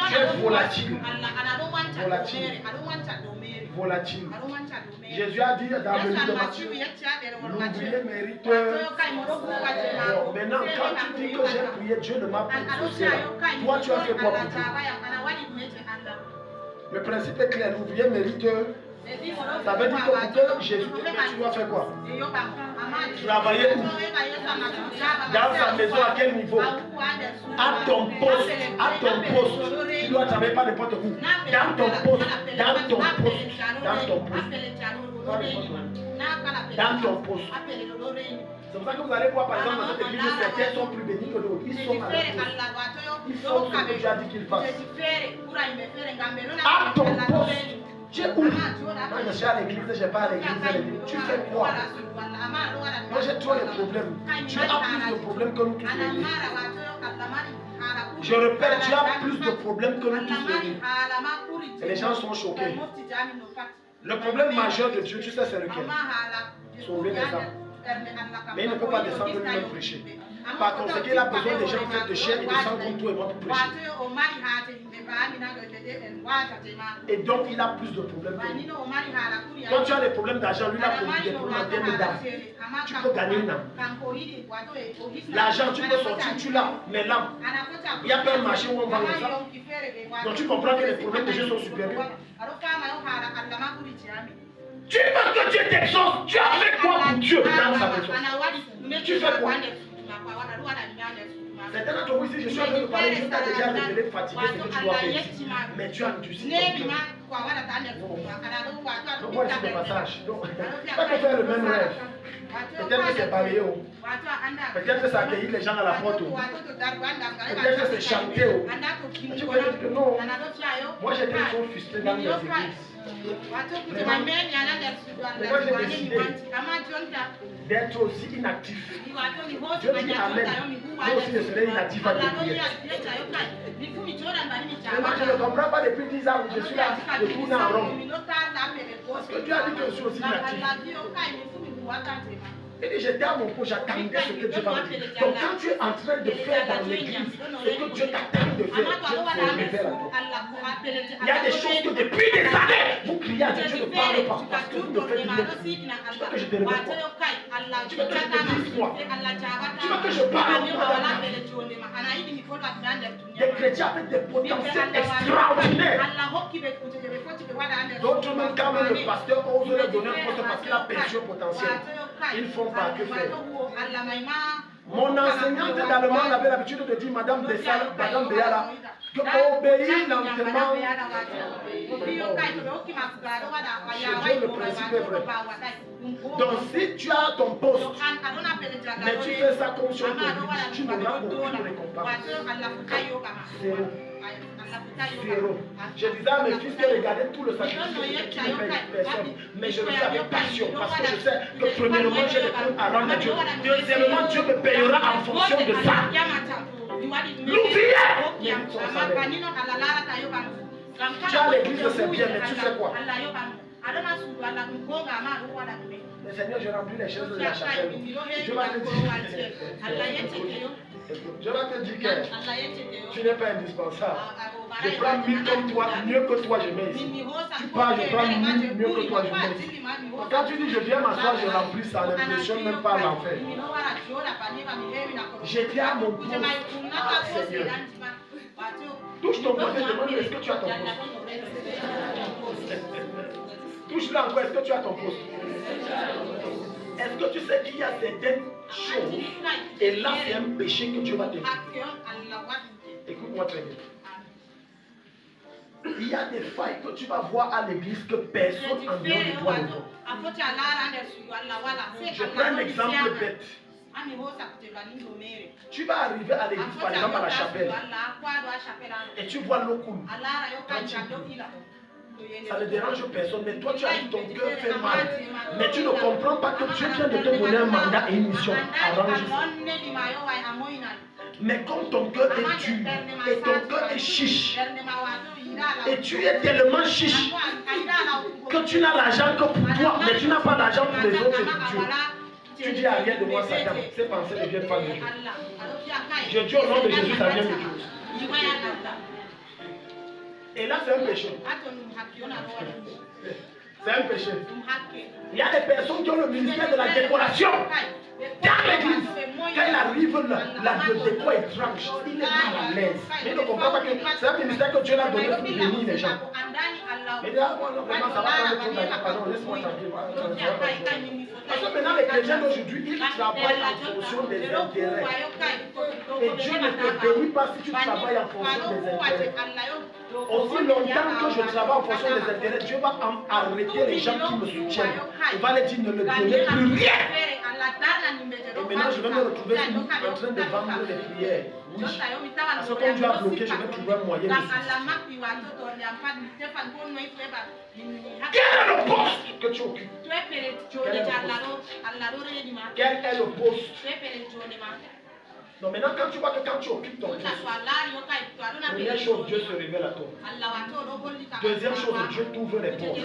Speaker 1: Tu es volatile. Volatile. Volatile. Jésus a dit dans le livre de Matthieu, l'ouvrier mérite. Maintenant, quand tu dis que j'ai prié, Dieu ne m'a pas exaucé. Toi, tu as fait quoi pour Dieu? Le principe est clair, l'ouvrier mérite. Ça veut dire que pour que Jésus te paie, tu dois faire quoi? Travailler où? Dans sa maison, à quel niveau? À ton poste. À ton poste. Tu dois travailler pas n'importe où. Dans ton poste. Dans ton poste. Dans ton poste. Dans ton poste. C'est pour ça que vous allez voir par exemple dans cette église, certains sont plus bénis que d'autres. Ils sont à la poste. Ils font ce que Dieu a dit qu'ils fassent. À ton poste. Tu es où? Moi je suis à l'église, je n'ai pas à l'église. Tu fais quoi? Moi j'ai trop de problèmes. Tu as plus de problèmes que nous tous réunis. Je répète, tu as plus de problèmes que nous tous réunis. Et les gens sont choqués. Le problème majeur de Dieu, tu sais c'est lequel? Sauver les âmes. Mais il ne peut pas descendre lui-même prêcher. Par conséquent, il a besoin des gens faits de chair et de sang comme toi et moi pour prêcher. Et donc, il a plus de problèmes que nous. Quand tu as des problèmes d'argent, lui, il a des problèmes en termes d'âme. Tu peux gagner une âme. L'argent, tu peux sortir, tu l'as. Mais l'âme, il n'y a pas un marché où on vend ça. Donc, tu comprends que les problèmes de Dieu sont supérieurs. Tu veux que Dieu t'exauce. Tu as fait quoi pour Dieu dans sa maison? Tu fais quoi? Certains d'entre vous ici, je suis en train de parler, Dieu t'a déjà révélé fatigué ce que tu dois faire. Mais tu as endurci ton cœur. Donc moi je suis de passage. Donc, pas que faire le même rêve. Peut-être que c'est balayé. Peut-être que c'est accueillir les gens à la porte. Peut-être que c'est chanter. Tu peux dire que non. Moi j'étais trop frustré dans les églises. Mais moi j'ai décidé d'être aussi inactif. Dieu dit Amen. Moi aussi je serai inactif à l'église. Mais moi je ne comprends pas depuis 10 ans où je suis là, je tourne en rond. Parce que Dieu a dit que je suis aussi inactif. Et j'étais à mon poste, j'attendais ce que Dieu va me dire. Donc quand tu es en train de faire dans l'église ce que Dieu t'attend de faire, Dieu va le faire à toi. Il y a des choses que depuis des années, vous criez à Dieu, Dieu ne parle pas parce que vous ne faites rien. Tu veux que je te révèle quoi? Tu veux que je te dise quoi? Tu veux que je parle quoi? Des chrétiens avec des potentiels extraordinaires. D'autres même quand même le pasteur ose leur donner un poste parce qu'il a perdu un potentiel. Ils font pas que faire. Mon enseignante d'allemand avait l'habitude de dire Madame Béala, que obéir lentement. Le principe est vrai. Donc si tu as ton poste, mais tu fais ça comme si on te dit, tu n'auras aucune récompense. Zéro. Zéro. Je disais à mes fils de regarder tout le sacrifice qui ne paye personne. Mais je le fais avec passion parce que je sais que premièrement, j'ai des comptes à rendre à Dieu. Deuxièmement, Dieu me payera en fonction de ça. L'ouvrier. Tu as l'église, c'est bien, mais tu fais quoi? Mais Seigneur, je remplis les choses de la chapelle. Je vais te dire. Je vais te dire que tu n'es pas indispensable. Je prends 1000 comme toi, mieux que toi, je mets ici. Tu pars, je prends 1000 mieux que toi, je mets ici. Quand tu dis je viens m'asseoir, je remplis ça, n'impressionne même pas l'enfer. J'étais à mon poste. Ah, Seigneur. Touche ton poste et demande est-ce que tu as ton poste. Touche-le encore, est-ce que tu as ton poste. Est-ce que tu sais qu'il y a certaines choses, et là c'est un péché que Dieu va te dire. Écoute-moi très bien. Il y a des failles que tu vas voir à l'église que personne en dehors de toi ne voit. Je prends un exemple bête. Tu vas arriver à l'église, par exemple à la chapelle, et tu vois l'eau coule. Ça ne dérange personne, mais toi tu as dit ton cœur fait mal. Mais tu ne comprends pas que Dieu vient de te donner un mandat et une mission. Arrange ça. Mais comme ton cœur est dur et ton cœur est chiche, et tu es tellement chiche que tu n'as l'argent que pour toi, mais tu n'as pas l'argent pour les autres et pour Dieu. Tu dis à rien de moi, Satan, ces pensées ne viennent pas de Dieu. Je dis au nom de Jésus, ça vient de Dieu. Et là, c'est un péché. C'est un péché. Il y a des personnes qui ont le ministère de la décoration dans l'église. Quand il arrive, le décor est tranche. Il est mal à l'aise. Mais il ne comprend pas que c'est un ministère que Dieu l'a donné pour bénir les gens. Mais là, non, vraiment, ça va prendre trop d'argent. Pardon, laisse-moi tranquille. Parce que maintenant, les chrétiens d'aujourd'hui, ils travaillent en fonction des intérêts. Et Dieu ne te bénit pas si tu travailles en fonction des intérêts. Aussi longtemps que je travaille en fonction des intérêts, Dieu va arrêter les gens qui me soutiennent. Il va les dire ne me donnez plus rien. Et maintenant, je vais me retrouver en train de vendre des prières. Oui. Parce que comme Dieu a bloqué, je vais trouver un moyen de subsister. Quel est le poste que tu occupes? Quel est le poste? Donc maintenant, quand tu vois que quand tu occupes ton poste, première chose, Dieu se révèle à toi. Deuxième chose, Dieu t'ouvre les portes.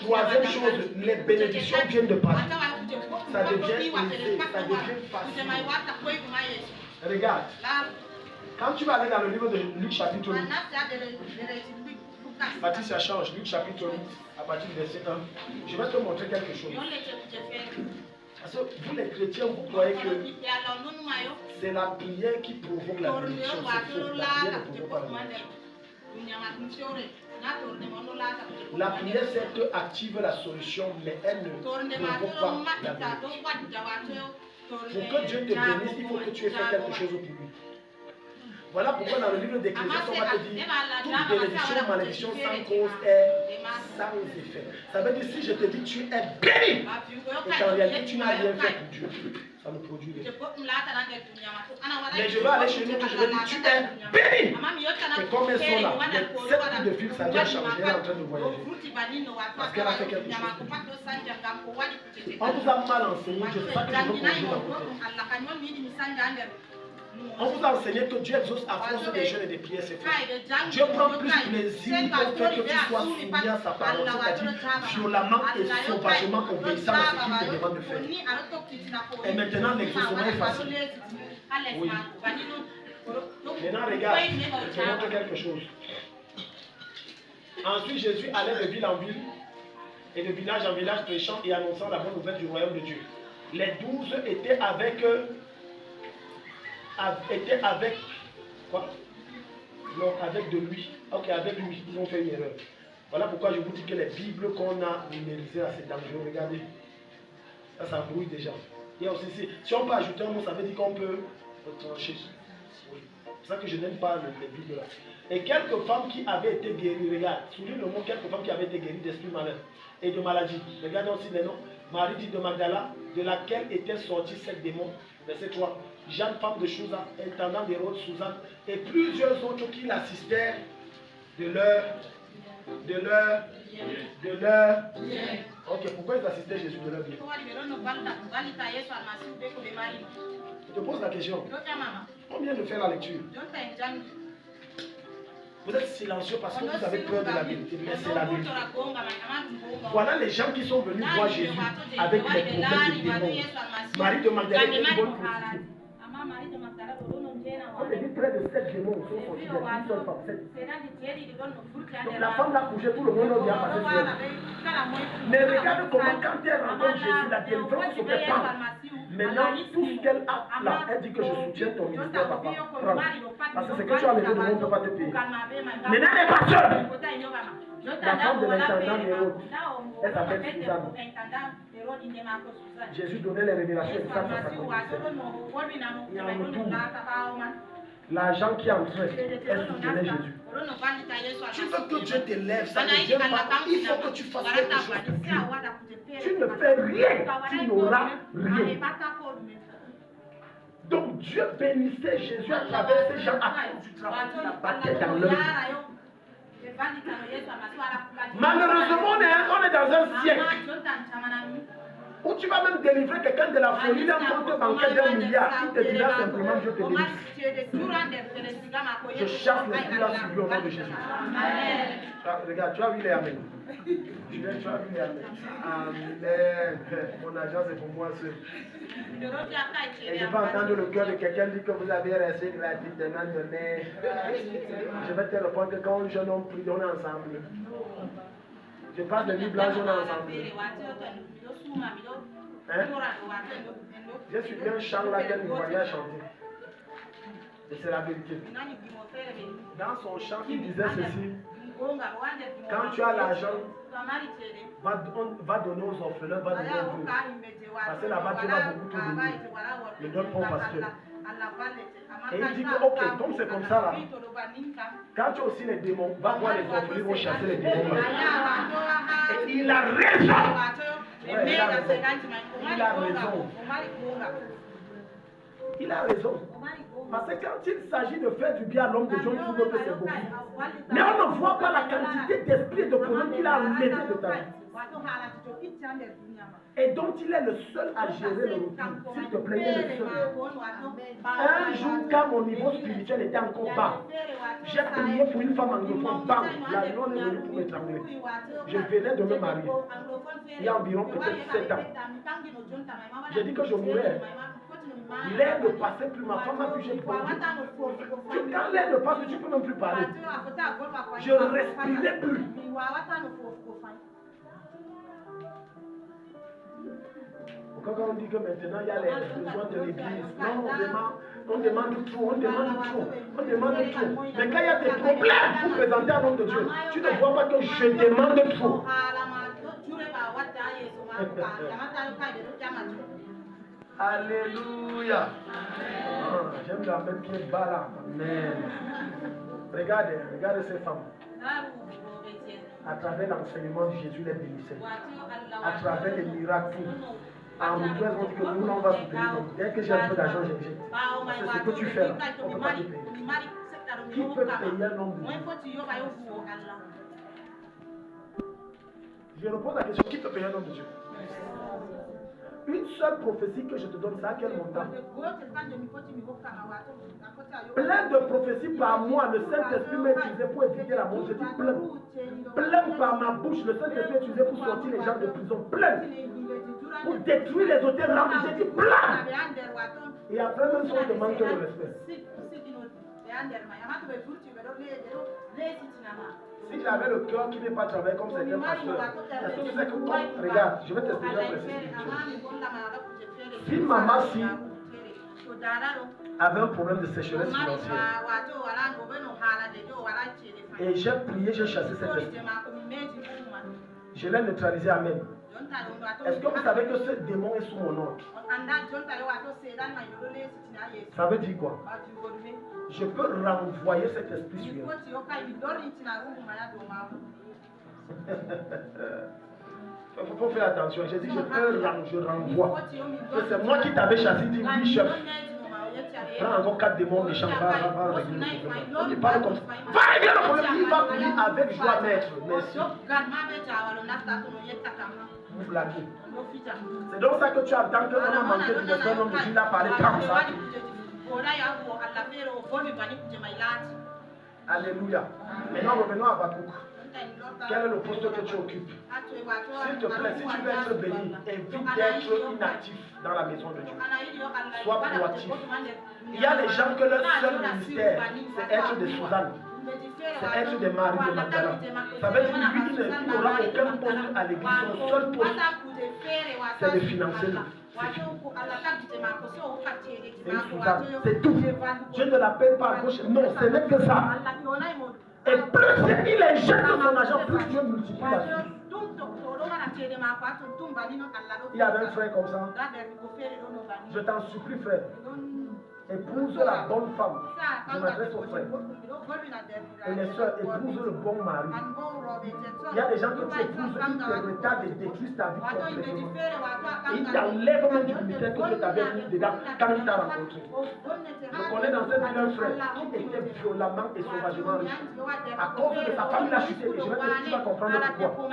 Speaker 1: Troisième chose, les bénédictions viennent de partout. Ça devient aisé, ça devient facile. Regarde, quand tu vas aller dans le livre de Luc chapitre 8, Patricia change, Luc chapitre 8, à partir du verset 1, je vais te montrer quelque chose. Parce que vous les chrétiens, vous croyez que c'est la prière qui provoque la bénédiction. C'est faux. La prière ne provoque pas la bénédiction. La prière, c'est active la solution, mais elle ne provoque pas la bénédiction. Pour que Dieu te bénisse, il faut que tu aies fait quelque chose pour lui. Voilà pourquoi dans le livre d'Ecclésiaste, on va te dire toute bénédiction, malédiction sans cause est sans effet. Ça veut dire si je te dis tu es béni et qu'en réalité tu n'as rien fait pour Dieu, ça ne produit rien. Mais je vais aller chez nous, je vais dire tu es béni. Et comme elles sont là, 7 coups de fil, ça a déjà changé, elle est en train de voyager. Parce qu'elle a fait quelque chose. On vous a mal enseigné, je sais pas que je veux conduire dans votre tête. On vous a enseigné que Dieu exauce à force des jeûnes et des prières, c'est faux. Dieu prend plus plaisir au fait que tu sois soumis à sa parole, c'est-à-dire violemment et sauvagement obéissant à ce qu'il te demande de faire. Et maintenant, l'exaucement est facile. Oui. Maintenant, regarde, je te montre quelque chose. Ensuite, Jésus allait de ville en ville et de village en village prêchant et annonçant la bonne nouvelle du royaume de Dieu. Les 12 étaient avec quoi? Non, avec de lui. Ok, avec lui, ils ont fait une erreur. Voilà pourquoi je vous dis que les Bibles qu'on a numérisées, c'est dangereux. Regardez, ça brouille déjà. Il y a aussi, si on peut ajouter un mot, ça veut dire qu'on peut retrancher. Oui. C'est ça que je n'aime pas les Bibles là. Et quelques femmes qui avaient été guéries, regarde, souligne le mot, quelques femmes qui avaient été guéries d'esprit malin et de maladie. Regardez aussi les noms. Marie dit de Magdala, de laquelle étaient sortis 7 démons. Verset 3. Jeanne, femme de Chouza, intendant d'Hérode, Suzanne, et plusieurs autres qui l'assistèrent de leur. Ok, pourquoi ils assistaient Jésus de leur bien? Je te pose la question. On vient de faire la lecture. Vous êtes silencieux parce que vous avez peur de la vérité, mais c'est la vérité. Voilà les gens qui sont venus voir Jésus avec les problèmes de démons. Marie de Magdalene est une bonne prostituée. On te dit près de 7 démons sont sortis d'une seule femme. Donc la femme l'a couché, tout le monde vient passer sur elle. Mais regarde comment quand elle rencontre Jésus, la délivrance se prépare. Maintenant, tout ce qu'elle a là, elle dit que je soutiens ton ministère, papa. Prends. Parce que c'est que tu as levé, le monde ne peut pas te payer. Maintenant, elle n'est pas seule. La femme de l'intendant d'Hérode, elle s'appelle Suzanne. Jésus donnait les révélations exactes à sa connaissance. Et en retour, l'argent qui entrait, elle soutenait Jésus. Tu veux que Dieu t'élève, ça ne vient pas. Il faut que tu fasses quelque chose pour Dieu. Tu ne fais rien, tu n'auras rien. Donc Dieu bénissait Jésus à travers ces gens à cause du travail qu'il a bâti dans leur vie. Malheureusement, on est dans un siècle où tu vas même délivrer quelqu'un de la folie d'un compte bancaire d'1 milliard. Il te dira simplement, je te délivre. Je chasse l'esprit là sur lui au nom de Jésus. Regarde, tu as vu les amen. Tu as vu les amen. Amen. Mon argent c'est pour moi seul. Et je peux entendre le cœur de quelqu'un dire que vous avez reçu gratuitement donné. Je vais te répondre que quand un jeune homme prie, on est ensemble. Je passe de nuit blanche, on est ensemble. Hein? J'ai suivi un chant là qu'elle me voyait chanter. Et c'est la vérité. Dans son chant, il disait ceci. Quand tu as l'argent, va donner aux orphelins, va donner aux vieux. Parce que là-bas, tu vas beaucoup te donner. Ne donne pas au pasteur. Et il dit que, ok, comme c'est comme ça là, quand tu as aussi les démons, va voir les orphelins, ils vont chasser les démons là. Et il a raison. Ouais, il a raison. Il a raison. Il a raison. Parce que quand il s'agit de faire du bien à l'homme de Dieu, on trouve que c'est beaucoup. Mais on ne voit pas la quantité d'esprit et de problèmes qu'il a enlevé de ta vie. Et dont il est le seul à gérer le retour. S'il te plaît, il est le seul. Un jour, quand mon niveau spirituel était encore bas, j'ai prié pour une femme anglophone. Bam, la lion est venue pour m'étrangler. Je venais de me marier. Il y a environ peut-être 7 ans. J'ai dit que je mourrais. L'air ne passait plus, ma femme a pu, j'ai bondi. Quand l'air ne passe, tu ne peux même plus parler. Je ne respirais plus. Quand on dit que maintenant il y a les besoins de l'église, non, on demande trop. Mais quand il y a des problèmes pour présenter un homme de Dieu, tu ne vois pas que je demande trop. Alléluia. J'aime la même pied bas là. Amen. Regardez ces femmes. À travers l'enseignement de Jésus, les bénissait. À travers les miracles. En retour, on dit que nous, on va se payer. Dès que j'ai un peu d'argent, j'injecte. C'est ce que tu fais là. On ne peut pas te payer. Qui peut payer un homme de Dieu? Je repose la question, qui peut payer un homme de Dieu? Une seule prophétie que je te donne, c'est à quel montant? Plein de prophéties par mois, le Saint-Esprit m'a utilisé pour éviter la mort. Je dis plein. Plein par ma bouche, le Saint-Esprit m'a utilisé pour sortir les gens de prison. Plein. Pour détruire les hôtels remplis. J'ai dit plein. Et après, même si on te manque le respect. Si j'avais le cœur qui n'est pas travaillé comme certains pasteurs, est-ce que tu sais que, regarde, je vais t'expliquer un principe spirituel. Si maman avait un problème de sécheresse financière, et j'ai prié, j'ai chassé cet esprit, je l'ai neutralisé, amen. Est-ce que vous savez que ce démon est sous mon ordre? Ça veut dire quoi? Je peux renvoyer cet esprit sur elle. Il faut faire attention. J'ai dit je renvoie. C'est moi qui t'avais chassé. Il dit oui, chef. Prends encore 4 démons méchants. Va régler le problème. On dit parle comme ça. Va régler le problème. Il va prier avec joie, maître. Merci. Vous blaguez. C'est donc ça que tu attends qu'on a manqué de faire un homme de Dieu. Il a parlé comme ça. Alléluia. Maintenant revenons à Habakkuk. Quel est le poste que tu occupes? S'il te plaît, si tu veux être béni, évite d'être inactif dans la maison de Dieu. Sois proactif. Il y a des gens que leur seul ministère, c'est être des Suzanne. C'est être des maris de Magdala. Ça veut dire que lui, il n'aura aucun poste à l'église. Son seul poste, c'est de financer. C'est tout. Dieu ne l'appelle pas à gauche. Non, ce n'est que ça. Et plus il injecte son argent, plus Dieu multiplie la chose. Il y avait un frère comme ça. Je t'en supplie, frère. épouse la bonne femme. Je m'adresse aux frères. Et les soeurs, épouse le bon mari. Il y a des gens que tu épouses, ils te retardent et détruisent ta vie complètement. Ils t'enlèvent même du ministère que tu t'avais mis dedans quand il t'a rencontré. Je connais dans cette ville un frère qui était violemment et sauvagement riche. À cause de sa femme, il a chuté. Et tu vas comprendre pourquoi.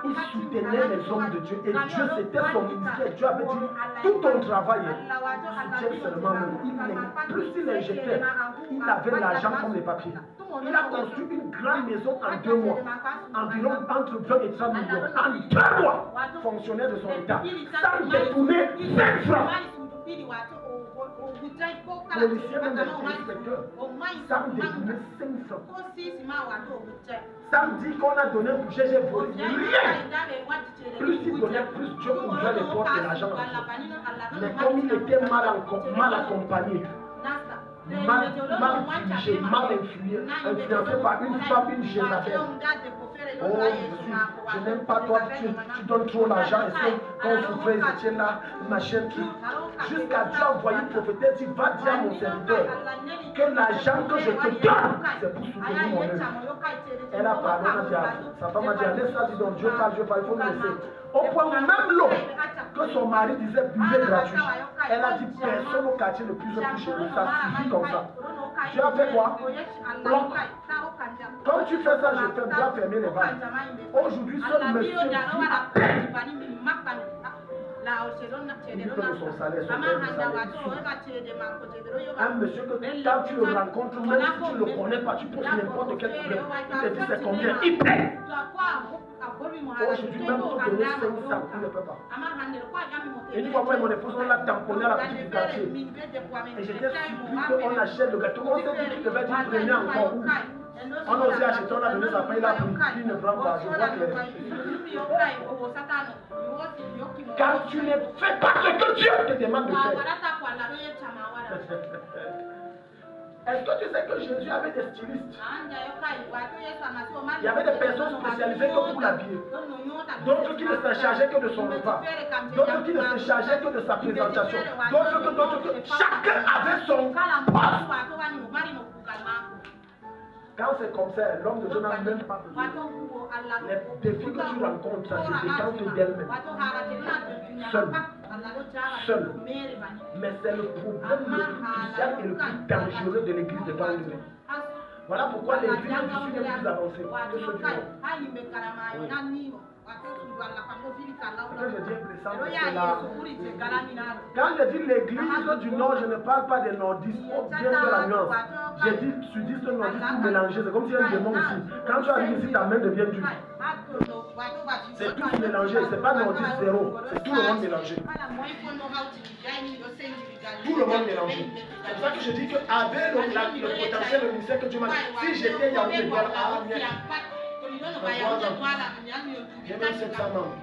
Speaker 1: Il soutenait les hommes de Dieu et Dieu c'était son ministère. Dieu avait dit tout ton travail soutient seulement lui. Plus il injectait, il avait l'argent comme les papiers. Il a construit une grande maison en 2 mois, environ entre 20 et 30 millions. En 2 mois, fonctionnaire de son état, sans détourner 5 francs. Policier, même des inspecteurs, sans détourner 5 francs. Samedi qu'on a donné pour j'ai volé rien. Plus il donnait, plus Dieu ouvrait les portes de l'argent. Mais comme il était mal accompagné, mal dirigé, mal influencé par une femme, une Jézabel. Oh, je n'aime pas toi, tu donnes trop l'argent. Et quand on souffrait, ils étaient là, machin, truc. Jusqu'à Dieu envoyer une prophétesse, il va dire à mon serviteur que l'argent que je te donne, c'est pour soutenir mon œuvre. Elle a parlé, on a dit, sa femme a dit, laisse ça, dis donc, Dieu parle, il faut me laisser. Au point où même l'eau que son mari disait buvez gratuit, elle a dit, personne au quartier ne puisse toucher, ça suffit comme ça. Tu as fait quoi? Bloc. Quand tu fais ça, je fais bien fermer les vannes. Aujourd'hui, seul monsieur vit à peine. Il peut que son salaire soit un monsieur que quand tu le rencontres, même si tu ne le connais pas, tu poses n'importe quel problème. Il te dit c'est combien? Il paie. Aujourd'hui, même pour donner 500, il ne peut pas. Une fois moi et mon épouse, on l'a tamponné à la petite du quartier. Et j'étais surpris qu'on achète le gâteau. On s'est dit qu'il devait dire prenez encore où. On a aussi acheté, on a donné sa paille, il a pris. Il ne prend pas, je vois clair. Quand tu ne fais pas ce que Dieu te demande de faire. Est-ce que tu sais que Jésus avait des stylistes? Il y avait des personnes spécialisées que pour l'habiller. D'autres qui ne se chargeaient que de son repas. D'autres qui ne se chargeaient que de sa présentation. D'autres que chacun avait son poste. Quand c'est comme ça, l'homme de Dieu n'a même pas besoin. Les défis que tu rencontres, ça se décante d'elle-même. Seul. Mais c'est le problème le plus crucial et le plus dangereux de l'église de Paris. Voilà pourquoi l'église du Sud est plus avancée que ceux du Nord. Quand je dis l'église du Nord, je ne parle pas des nordistes. Faut bien faire la nuance. J'ai dit sudiste, nordiste, tout mélangé. C'est comme s'il y a un démon ici. Quand tu arrives ici, ta main devient dure. C'est tout mélangé. C'est pas nordiste zéro. C'est tout le monde mélangé. Tout le monde mélangé. C'est pour ça que je dis qu'avec le potentiel, le ministère que Dieu m'a dit, si j'étais Yaoundé, voilà, j'ai même 700 membres.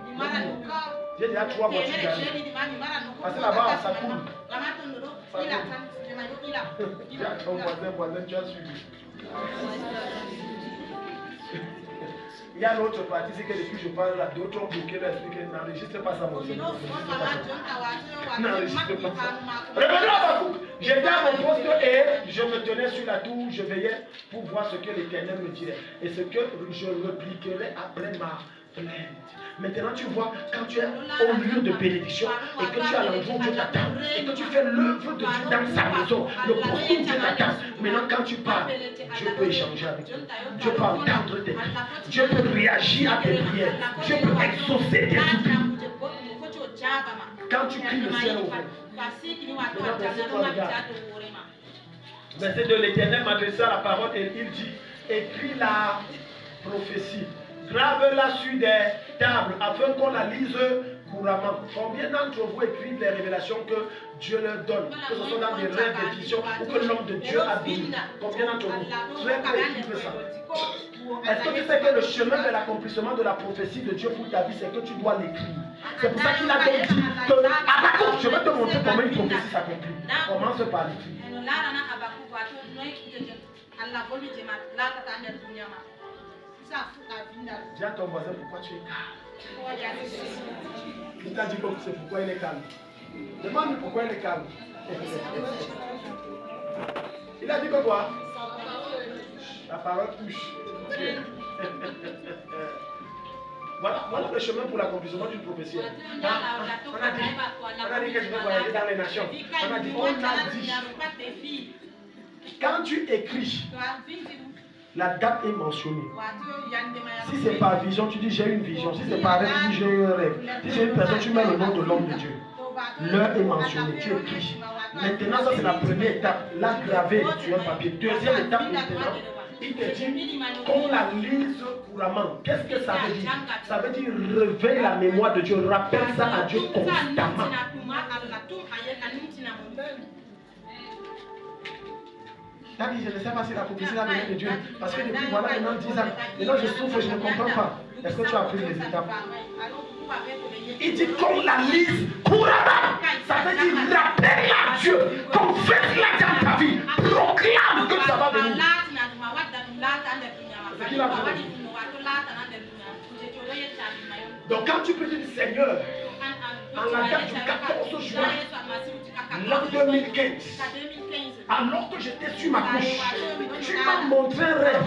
Speaker 1: J'ai déjà 3 voitures gagnées. Parce que là-bas, ça coule. Ton voisin, tu as suivi. Il y a l'autre partie, c'est que depuis je parle là, d'autres ont bloqué l'expliquer. N'enregistre pas ça, mon Dieu. N'enregistre pas ça. Revenons à Habakkuk. J'étais à mon poste et je me tenais sur la tour, je veillais pour voir ce que l'Éternel me dirait. Et ce que je répliquerai après ma plainte. Maintenant tu vois, quand tu es au lieu de bénédiction et que tu es à l'endroit où Dieu t'attend et que tu fais l'œuvre de Dieu dans sa maison, le poste où Dieu t'attend, maintenant quand tu parles, Dieu peut échanger avec toi. Dieu peut entendre tes cris. Dieu peut réagir à tes prières. Dieu peut exaucer tes soupirs. Quand tu cries, le ciel ouvre. Verset de l'Éternel m'adressa la parole et il dit, écris la prophétie. Grave-la sur des tables afin qu'on la lise couramment. Combien d'entre vous écrivent les révélations que Dieu leur donne, que ce soit dans des rêves, des visions ou que l'homme de Dieu a donné? Combien d'entre vous? Très peu écrivent ça. Est-ce que tu sais que le chemin de l'accomplissement de la prophétie de Dieu pour ta vie, c'est que tu dois l'écrire? C'est pour ça qu'il a donc dit que Habakkuk, je vais te montrer comment une prophétie s'accomplit. Commence par l'écrire. Dis à ton voisin pourquoi tu es calme. Il t'a dit que c'est pourquoi il est calme. Demande-lui pourquoi elle est calme. Il a dit que quoi? La parole touche. Voilà le chemin pour l'accomplissement d'une prophétie. On a dit que je vais voyager dans les nations. On a dit, quand tu écris, la date est mentionnée. Si c'est par vision, tu dis j'ai une vision. Si c'est par rêve, tu dis j'ai un rêve. Si c'est une personne, tu mets le nom de l'homme de Dieu. L'heure est mentionnée, tu écris. Maintenant, ça c'est la première étape. Là, gravé sur un papier. Deuxième étape, maintenant, il te dit qu'on la lise couramment. Qu'est-ce que ça veut dire? Ça veut dire réveille la mémoire de Dieu. Rappelle ça à Dieu constamment. Daddy, je ne sais pas si la prophétie va venir de Dieu. Parce que depuis voilà maintenant 10 ans. Maintenant je souffre, je ne comprends pas. Est-ce que tu as pris les étapes? Il dit qu'on la lise couramment. Ça veut dire rappelle à Dieu. Confesse-la dans ta vie. Proclame que ça va venir. C'est qui l'a fait? Donc quand tu peux dire Seigneur, en la date du 14 juin, l'an 2015, alors que j'étais sur ma couche, tu m'as montré un rêve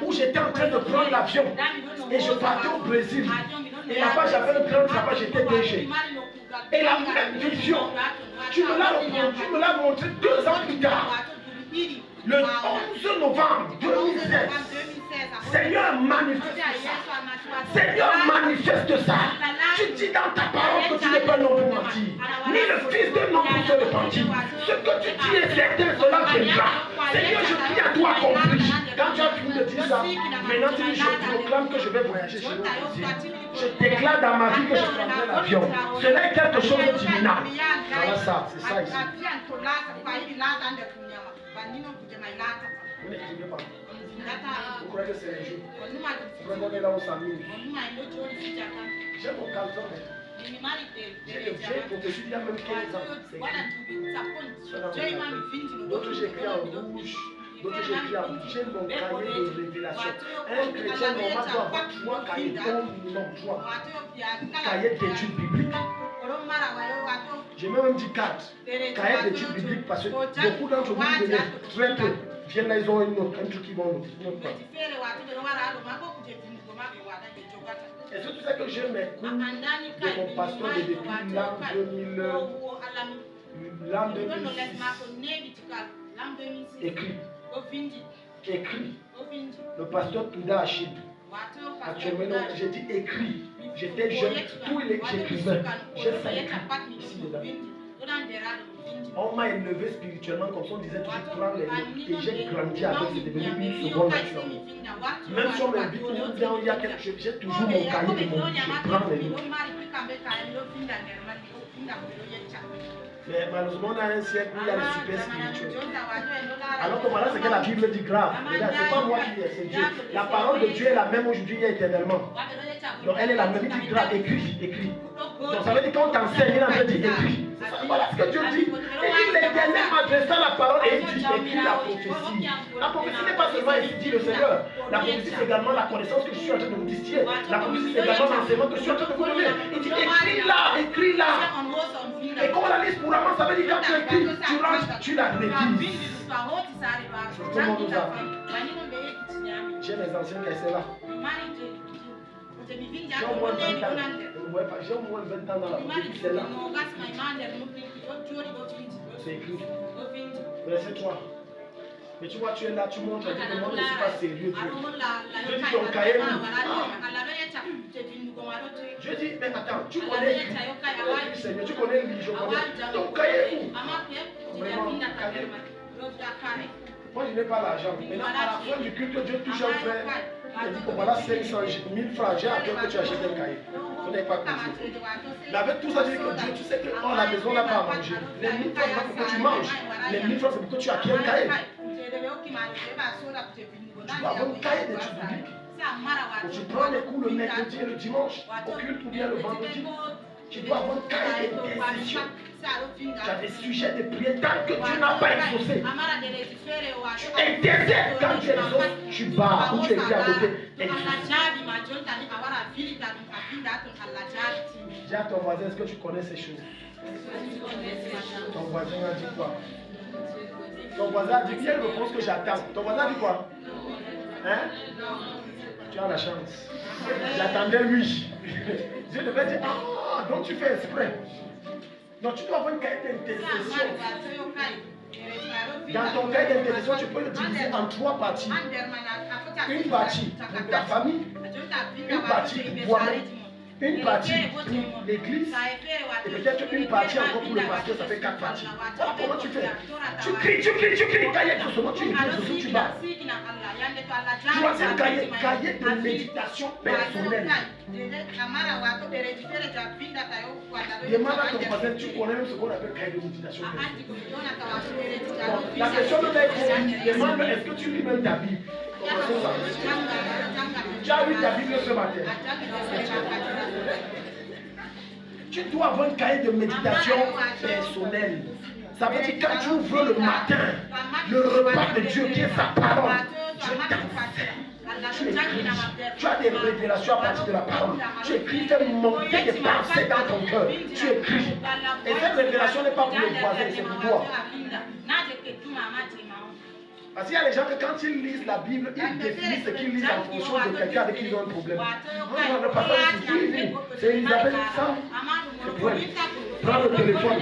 Speaker 1: où j'étais en train de prendre l'avion et je partais au Brésil. Et là-bas, j'avais un grand travail, j'étais DG. Et la même vision, tu me l'as montré 2 ans plus tard. Le 11 novembre 2016. Seigneur, manifeste ça. Seigneur, manifeste ça. Tu dis dans ta parole que tu n'es pas l'homme pour mentir, ni le fils de l'homme pour se repentir. Ce que tu dis est certain, cela viendra. Seigneur, je prie à toi accompli. Quand tu as fini de dire ça, maintenant tu dis, je proclame que je vais voyager chez nous. Je déclare dans ma vie que je prendrai l'avion. Cela est quelque chose d'imminent. Voilà ça, c'est ça ici. Vous n'écrivez pas. Vous croyez que c'est un jeu. Vous croyez là où ça s'amuse. J'ai mon carton. J'ai une prophétie il y a même 15 ans. D'autres j'écris en rouge. D'autres j'écris en rouge. J'ai mon cahier de révélation. Un chrétien normal doit avoir 3 cahiers. Non, 3. Cahier d'études bibliques. J'ai même dit 4 cahiers d'études bibliques parce que beaucoup d'entre vous venez très peu. Viennent là, ils ont une autre, un truc qui vont notre part. Est-ce que tu sais que j'ai mes cours de mon pasteur depuis l'an 2000, l'an 2006. Écrit. Le pasteur Touda Achid. Actuellement, j'ai dit écrit. J'étais jeune, tout j'écrivais. J'ai ça écrit ici dedans. On m'a élevé spirituellement comme ça, on disait tu prends les livres et j'ai grandi avec, c'est devenu une seconde nature. Même si on m'invite ou bien il y a quelque chose, j'ai toujours mon cahier de mon livre, je prends les livres. Mais malheureusement, on a un siècle où il y a le super spirituel. Alors que voilà ce que la Bible dit grave. C'est pas moi qui est, c'est Dieu. La parole de Dieu est la même aujourd'hui et éternellement. Donc elle est la même, il dit grave, écrit. Donc ça veut dire qu'on t'enseigne, il a dit écrit. Voilà ce que Dieu dit. Et il l'Éternel m'adressant la parole et il dit écrit la prophétie. La prophétie n'est pas seulement ici, dit le Seigneur. La prophétie c'est également la connaissance que je suis en train de vous distiller. La prophétie c'est également l'enseignement que je suis en train de vous donner. Il dit écris là. Et qu'on la lise couramment, ça veut dire quand tu écris, tu ranges, tu la révises. C'est ce qu'on nous a appris. J'ai mes anciens qui sont là. J'ai au moins 20 ans. J'ai au moins 20 ans dans la prophétie, c'est là. C'est écrit. Verset 3. Mais tu vois, tu es là, tu montres, tu dis que moi je ne suis pas sérieux, Dieu. Je dis ton cahier où? Je dis, mais attends, tu connais écrit. Seigneur, tu connais lui, je connais. Ton cahier où? Vraiment, cahier. Moi je n'ai pas l'argent. Maintenant, à la fin du culte, Dieu touche un frère. Il dit que voilà 500 000 francs, j'ai appris que tu achètes un cahier. Vous n'avez pas compris. Mais avec tout ça, je dis que Dieu, tu sais que oh, la maison n'a pas à manger. Les 1000 francs, c'est pour que tu manges. Les 1000 francs, c'est pour que tu acquiers un cahier. Tu dois avoir un cahier d'études bibliques. Tu prends les cours le mercredi et le dimanche, au culte ou bien le vendredi. Tu dois avoir un cahier d'intercession. Tu as des sujets de prière tant que Dieu n'a pas exaucé. Tu intercèdes quand tu exauces, tu bats ou tu écris à côté. Dis à ton voisin, est-ce que tu connais ces choses? Ton voisin a dit quoi? Ton voisin a dit, quelle réponse que j'attends? Ton voisin a dit quoi? Hein? Tu as la chance. J'attendais oui. Dieu devait dire, ah, donc tu fais exprès. Non, tu dois avoir une cahier d'intercession. Dans ton cahier d'intercession, tu peux le diviser en 3 parties. Une partie pour ta famille, une partie pour toi-même, une partie pour l'église, et peut-être une partie encore pour le pasteur, ça fait 4 parties. Voilà comment tu fais. Tu cries, cahier doucement, tu écris, tu bats. Troisième cahier de méditation personnelle. Demande à ton voisin, tu connais même ce qu'on appelle cahier de méditation personnelle. La question de est, demande, est-ce que tu lis même ta Bible? Tu as lu ta Bible ce matin? Tu dois avoir un cahier de méditation personnelle. Ça veut dire quand tu ouvres le matin, le repas de Dieu qui est sa parole, Dieu t'enseigne. Tu as des révélations à partir de la parole. Tu écris, fais monter des pensées dans ton cœur. Tu écris. Et cette révélation n'est pas pour le voisin, c'est pour toi. Parce qu'il y a des gens que quand ils lisent la Bible, ils définissent ce qu'ils lisent en fonction de quelqu'un avec qui ils ont un problème. Non, le pasteur, c'est Isabelle, ça. C'est pour elle. Prends le téléphone.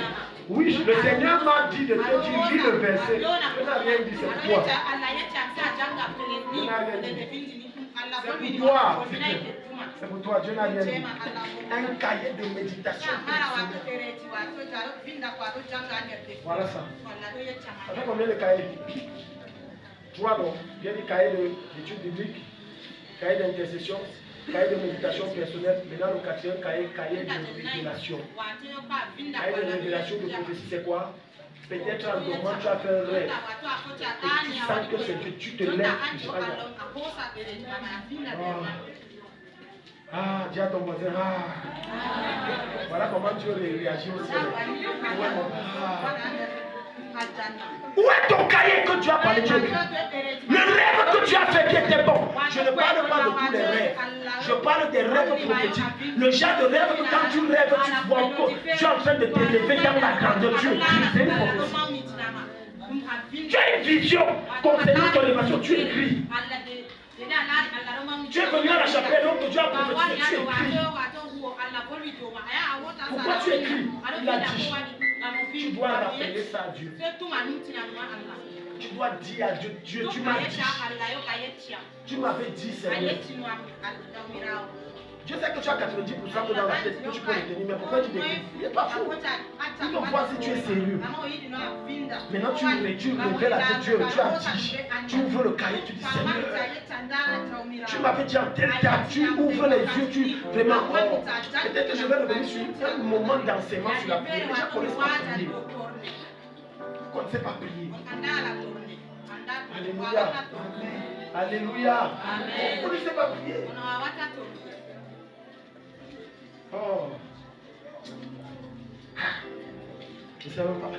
Speaker 1: Oui, le Seigneur m'a dit de te dire, lis le verset. Je n'ai rien dit, c'est pour toi. Je n'ai rien dit. C'est pour toi. C'est pour toi, Dieu n'a rien dit. Un cahier de méditation. Voilà ça. Ça fait combien de cahiers? 3 donc. Il y a des cahiers d'études bibliques, cahiers d'intercession, cahier de méditation personnelle. Maintenant, le 4e cahier de révélation. Cahier de révélation de prophétie, c'est quoi? Peut-être en dormant, tu as fait un rêve. Et tu sens que c'est Dieu, tu te lèves. Ah, dis à ton voisin, voilà comment Dieu réagit au ciel. Où est ton cahier que tu as parlé? Le rêve que tu as fait qui était bon. Je ne parle pas de tous les rêves. Je parle des rêves prophétiques. Le genre de rêve que quand tu rêves, tu vois que tu es en train de t'élever dans la grandeur. Tu écris, c'est une prophétie. Tu as une vision concernant ton élévation, tu écris. Tu es venu à la chapelle, donc tu as prophétisé, tu écris. Pourquoi tu écris? Il a dit. Tu dois rappeler ça à Dieu. Tu dois dire à Dieu, Dieu, tu m'as dit. Tu m'avais dit, Seigneur. Dieu sait que tu as 90% que dans la tête que tu peux retenir, mais pourquoi tu n'écris? Il n'est pas fou. Il veut voir si tu es sérieux. Maintenant, tu révèles à Dieu, tu as dit, tu ouvres le cahier, tu dis, Seigneur, tu m'avais dit en telle date, tu ouvres les yeux, tu vraiment, peut-être que je vais revenir sur un moment d'enseignement sur la prière. Les gens ne connaissent pas prier. Vous ne connaissez pas prier. Alléluia. Alléluia. Vous ne connaissez pas prier. Oh. Je ne sais même pas.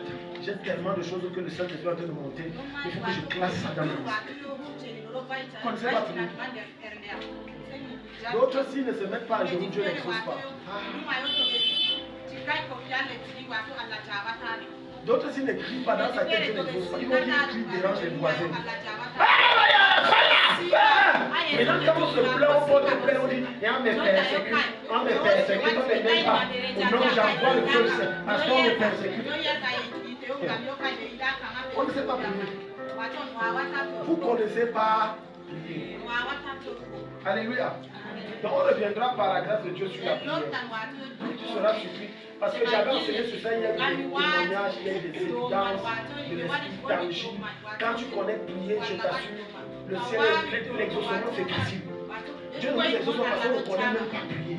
Speaker 1: J'ai tellement de choses que le Saint-Esprit est en train de monter. Il faut que je classe ça dans le liste. Vous ne connaissez pas prier. D'autres s'ils ne se mettent pas à genoux, Dieu ne l'expose pas. D'autres s'ils ne crient pas dans sa tête, Dieu ne l'expose pas. Ils vont dire qu'ils crient dérange les voisins. Maintenant, quand on se plaint, on porte plainte, on dit, on me persécute, on me persécute, on ne m'aime pas. Ou non, j'envoie le feu, parce qu'on me persécute. On ne sait pas prier. Vous ne connaissez pas prier. Alléluia. Donc on reviendra par la grâce de Dieu sur la prière. Tu seras surpris. Parce que j'avais enseigné sur ça, il y a eu des témoignages, il y a eu des évidences, de l'esprit tangible. Quand tu connais prier, je t'assure, le ciel et l'exaucement, c'est facile. Dieu nous exauce parce qu'on ne connaît même pas prier.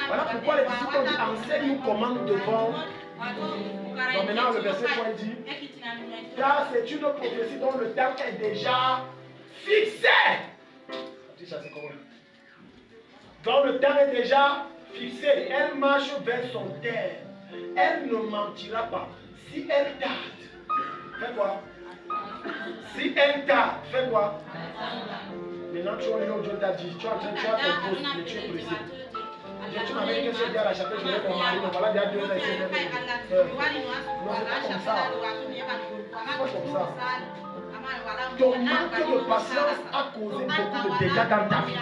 Speaker 1: Voilà pourquoi les disciples ont dit, enseigne-nous comment nous devons. Donc maintenant le verset point dit, car c'est une prophétie dont le temps est déjà fixé. Tu sais, c'est comment? Dont le temps est déjà fixé. Elle marche vers son terre. Elle ne mentira pas. Si elle tarde, fais quoi? Si elle tarde, fais quoi? Maintenant tu as Dieu t'a dit, tu as ton poste, mais tu es pressé. tu m'avais dit que c'est bien à la chapelle, je vais mon mari, mais voilà, il y a 2 ans, il s'est non, c'est pas comme ça. C'est pas comme ça. Ton manque de patience a causé beaucoup de dégâts dans ta vie.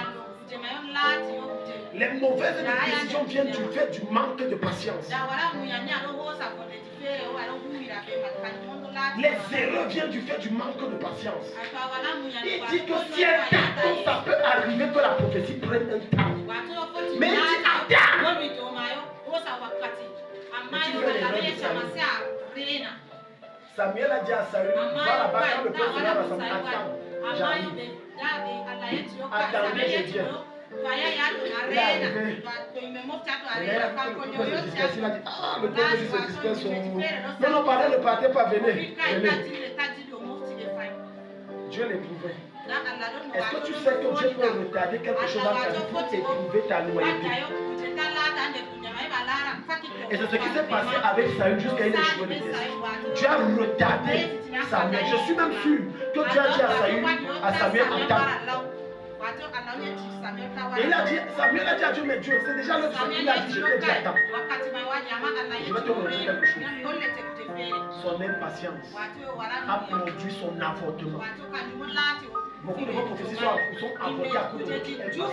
Speaker 1: Les mauvaises décisions viennent du fait du manque de patience. Les erreurs viennent du fait du manque de patience. Il dit que si un temps, ça peut arriver que la prophétie prenne un temps. Mais il dit attends. Samuel a dit à Saül, va là-bas quand le peuple sera rassemblé. Attends, j'arrive. Attendez, je viens. Il est arrivé. Il a dit, ah, le peuple se disperse. Non, non, pardon, ne partez pas, venez. Dieu l'éprouvait. Est-ce que tu sais que Dieu peut retarder quelque chose dans ta vie pour éprouver ta loyauté? Et c'est ce qui s'est passé avec Saül jusqu'à une échouée de test. Dieu a retardé Samuel. Je suis même sûr que Dieu a dit à Samuel, attends. Et il a dit, Samuel a dit à Dieu, mais Dieu, c'est déjà le temps. Il a dit, je te dis, attends. Je vais te montrer quelque chose. Son impatience a produit son avortement. Beaucoup de vos prophéties sont avortées à cause de votre impatience.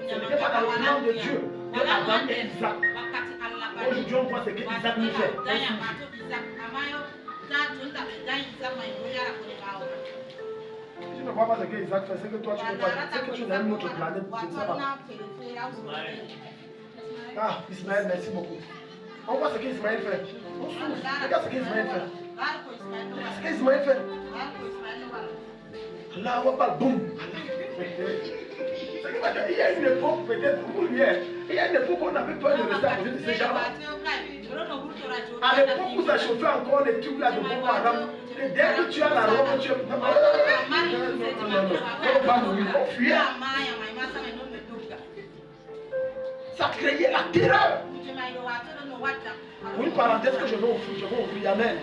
Speaker 1: Ce n'était pas dans le plan de Dieu que Adam et Isaac. Aujourd'hui, on voit ce que Isaac nous fait. Tu ne vois pas ce que Isaac fait, c'est que toi tu ne vois pas. C'est que tu n'as une autre planète, je ne sais pas. Ah, Ismaël, merci beaucoup. On voit ce qu'Ismaël fait. Regarde ce qu'Ismaël fait. Regarde ce qu'Ismaël fait. Là, on parle, boum. Il y a une époque, peut-être pour lui, il y a une époque où on avait peur de rester à côté de ces gens-là. À l'époque où ça chauffait encore les trucs là de Boko Haram, et dès que tu as la robe, tu es. Non, on va mourir, on fuyait. Ça créait la terreur. Pour une parenthèse que je vais ouvrir, amen.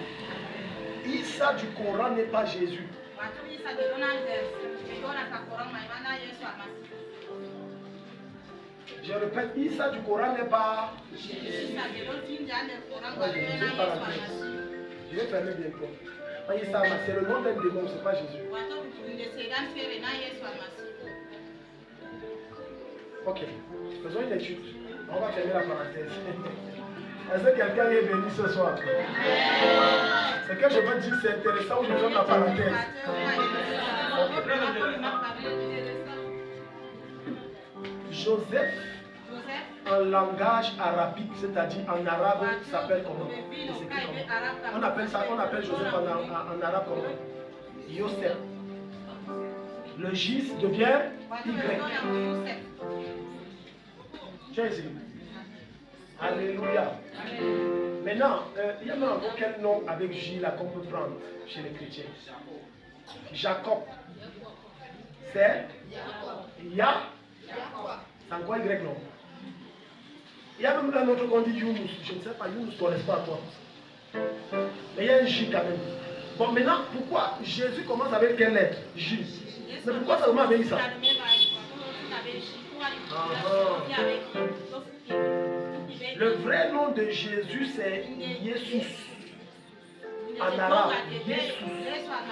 Speaker 1: Issa du Coran n'est pas Jésus. Je répète, Issa du Coran n'est pas Jésus. Je vais fermer bientôt. Issa, c'est le nom d'un démon, c'est pas Jésus. Ok, faisons une étude. On va fermer la parenthèse. Est-ce que quelqu'un est venu ce soir? Ce que je veux dire, c'est intéressant où je ferme la parenthèse. Joseph, en langage arabique, c'est-à-dire en arabe, s'appelle comment? On appelle Joseph en arabe comment? Yosef. Le J devient Y. Tiens ici. Alléluia. Maintenant, il y a même encore quel nom avec J là qu'on peut prendre chez les chrétiens? Jacob. C'est Ya. C'est en quoi Y non? Il y a même un autre qu'on dit Younous. Je ne sais pas, Younous, tu ne connais pas toi. Mais il y a un J quand même. Bon, maintenant, pourquoi Jésus commence avec quelle lettre? J. Mais pourquoi ça commence avec ça? Le vrai nom de Jésus, c'est Jésus. En arabe, Jésus.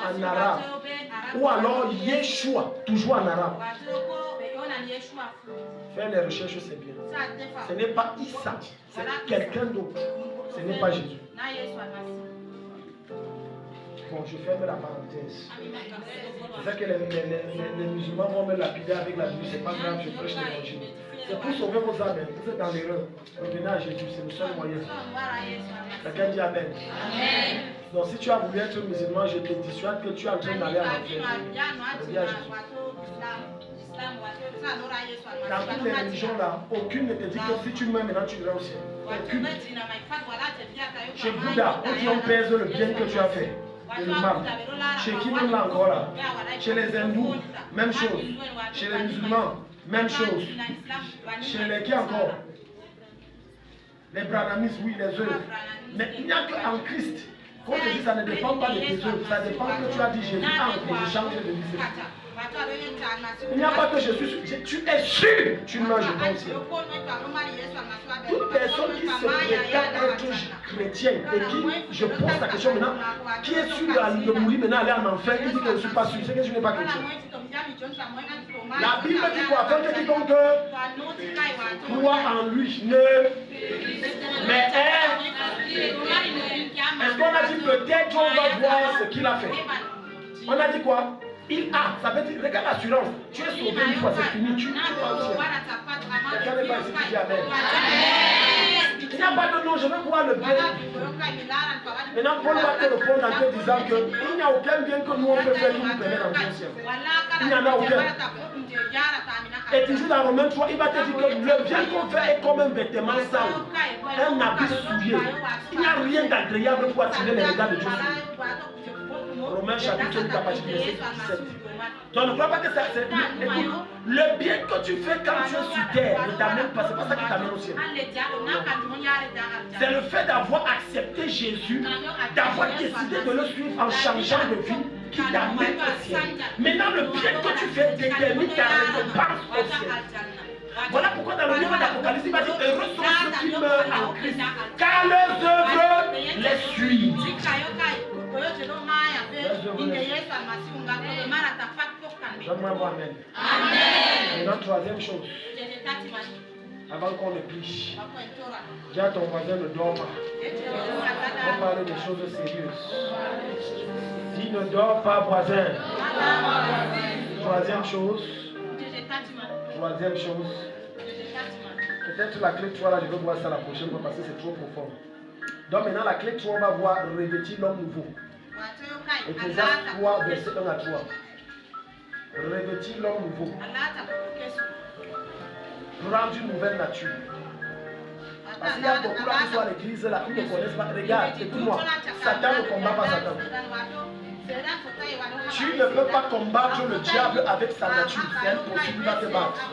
Speaker 1: En arabe. Ou alors Yeshua, toujours en arabe. Faire les recherches, c'est bien. Ce n'est pas Issa, c'est quelqu'un d'autre. Ce n'est pas Jésus. Bon, je ferme la parenthèse. C'est ça que les musulmans vont me lapider avec la Bible, c'est pas grave, je prêche l'évangile. C'est pour sauver vos âmes, vous êtes dans l'erreur. Revenez à Jésus, c'est le seul moyen. Quelqu'un dit Amen. Amen. Donc si tu as voulu être musulman, je te dissuade que tu es en train d'aller à l'enfer. Reviens à Jésus. Dans toutes les religions là, aucune ne te dit que si tu meurs maintenant tu iras au ciel. Aucune. Chez Bouddha, on dit on pèse le bien que tu as fait. Et le mal. Chez qui même là encore là? Chez les hindous, même chose. Chez les musulmans, même chose. Chez les qui encore? Les brahmanistes, oui, les œuvres. Mais il n'y a qu'en Christ Quand je dis ça ne dépend pas de tes œuvres, ça dépend que tu as dit Jésus entre et je change de vie. Il n'y a pas que je suis sûr, tu es sûr, tu ne manges pas au ciel. Toute personne qui se prétend être chrétien et qui, je pose la question maintenant, qui est sûr de mourir maintenant, aller en enfer, qui dit que je ne suis pas sûr, c'est que je n'ai pas chrétien. La Bible dit quoi? Afin que quiconque croit en lui ne. Mais est-ce qu'on a dit peut-être on va voir ce qu'il a fait? On a dit quoi? Il a, ça veut dire, regarde l'assurance. Tu es sauvé une fois, c'est fini, tu vas au ciel. Quelqu'un n'est pas ici qui dit Amen. Il n'y a pas de nom, je veux voir le bien. Maintenant, Paul va te répondre en te disant qu'il n'y a aucun bien que nous on peut faire qui nous permet d'entrer au ciel. Il n'y en a aucun. Et toujours dans Romains 3, il va te dire que le bien qu'on fait est comme un vêtement sale, un habit souillé. Il n'y a rien d'agréable pour attirer les regards de Dieu. Romains chapitre 8 à partir du verset 17. Donc ne crois pas que ça c'est. Écoute, le bien que tu fais quand tu es sur terre ne t'amène pas, c'est pas ça qui t'amène au ciel. C'est le fait d'avoir accepté Jésus, d'avoir décidé de le suivre en changeant de vie qui t'amène au ciel. Maintenant le bien que tu fais détermine ta récompense au ciel. Voilà pourquoi dans le livre d'Apocalypse, il va dire heureux sont ceux qui meurent en Christ, car leurs œuvres les suivent. Donne-moi Amen. Et notre troisième chose, avant qu'on ne plie, dis à ton voisin ne dors pas. On va parler des choses sérieuses. Dis ne dors pas, voisin. Troisième chose. Peut-être la clé 3 là, je vais voir ça la prochaine fois parce que c'est trop profond. Donc maintenant la clé 3, on va voir revêtir l'homme nouveau. Ecclésiaste 3, verset 1 à 3. Revêtir l'homme nouveau. Prendre une nouvelle nature. Parce qu'il y a beaucoup là qui sont à l'église, là, ils ne connaissent pas. Regarde, écoute-moi. Satan ne combat pas Satan. Tu ne peux pas combattre le diable avec sa nature. C'est impossible, il va te battre.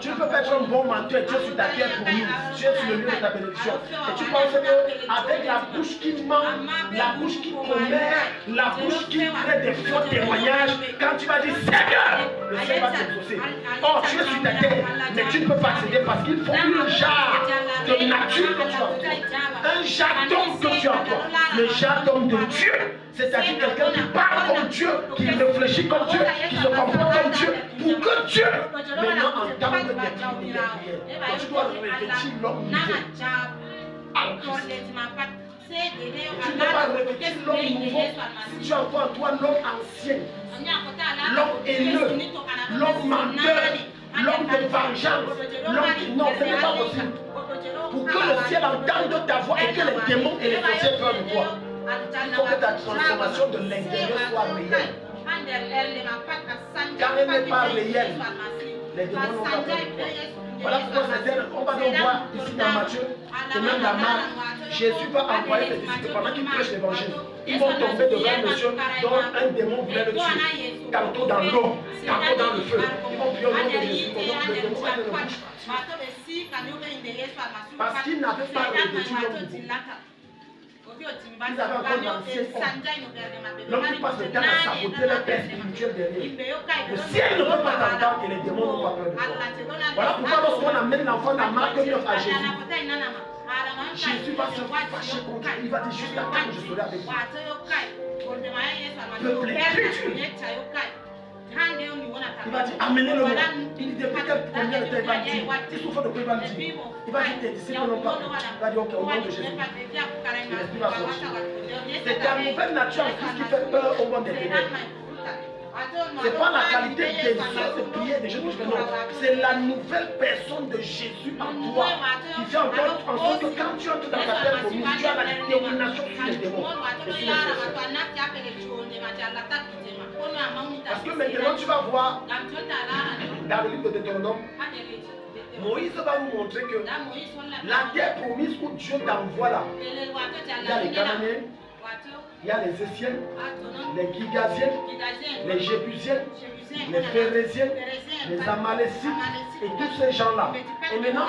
Speaker 1: Tu ne peux pas être un bon menteur. Tu es sur ta terre promise. Tu es sur le lieu de ta bénédiction. Et tu penses qu'avec la bouche qui ment, la bouche qui commet, la bouche qui crée des faux témoignages, quand tu vas dire Seigneur, le Seigneur va t'exaucer. Or, tu es sur ta terre, mais tu ne peux pas accéder parce qu'il faut une jarre de nature que tu as en toi. Un jarre d'homme que tu as en toi. Le jarre d'homme de Dieu. C'est-à-dire quelqu'un qui parle comme Dieu, qui réfléchit comme Dieu, qui se comporte comme Dieu, pour que Dieu maintenant entende tes prières. Donc tu dois revêtir l'homme nouveau en Christ. Tu ne dois pas revêtir l'homme nouveau si tu entends en toi l'homme ancien, l'homme haineux, l'homme menteur, l'homme de vengeance, l'homme qui... Non, ce n'est pas possible. Pour que le ciel entende ta voix et que les démons et les sorciers peur de toi. Il faut que ta transformation de l'intérieur soit réelle. Quand elle n'est pas réelle, les démons n'ont pas peur de toi. Voilà pourquoi on va donc voir ici dans Matthieu, et même dans Marc, Jésus va envoyer ses disciples pendant qu'ils prêchent l'évangile. Ils vont tomber devant un monsieur dont un démon voulait le tuer. Tantôt dans l'eau, tantôt dans le feu. Ils vont prier au nom de Jésus, au nom de Dieu, ne le bouge pas. Parce qu'ils n'avaient pas revêtu l'homme nouveau. Ils avaient encore l'ancien homme. L'homme qui passe le temps à saboter leur père spirituel derrière. Le ciel ne peut pas t'entendre et les démons n'ont pas peur de toi. Voilà pourquoi lorsqu'on amène l'enfant dans Marc 9 à Jésus, Jésus va se fâcher contre lui. Il va dire juste attends que je serai avec vous. Peuple écrit. Il va dire amenez-le. Il dit depuis combien de temps il va le dire. Il souffre de quoi il va le dire. Il va dire tes disciples n'ont pas. Il va dire ok au nom de Jésus. L'esprit va sortir. C'est ta nouvelle nature en Christ qui fait peur au monde des ténèbres. Ce n'est pas la qualité des choses de prière, des choses que je fais, non. C'est la nouvelle personne de Jésus en toi qui fait encore en sorte que quand tu entres dans ta terre promise, tu as la détermination sur les démons et sur les sorciers. Parce que maintenant tu vas voir dans le livre de Deutéronome, Moïse va nous montrer que la terre promise où Dieu t'envoie là, il y a les Cananéens, il y a les Essiens, les Gigasiens, les Jébusiens, les Phérésiens, les Amalécites et tous ces gens-là. Et maintenant,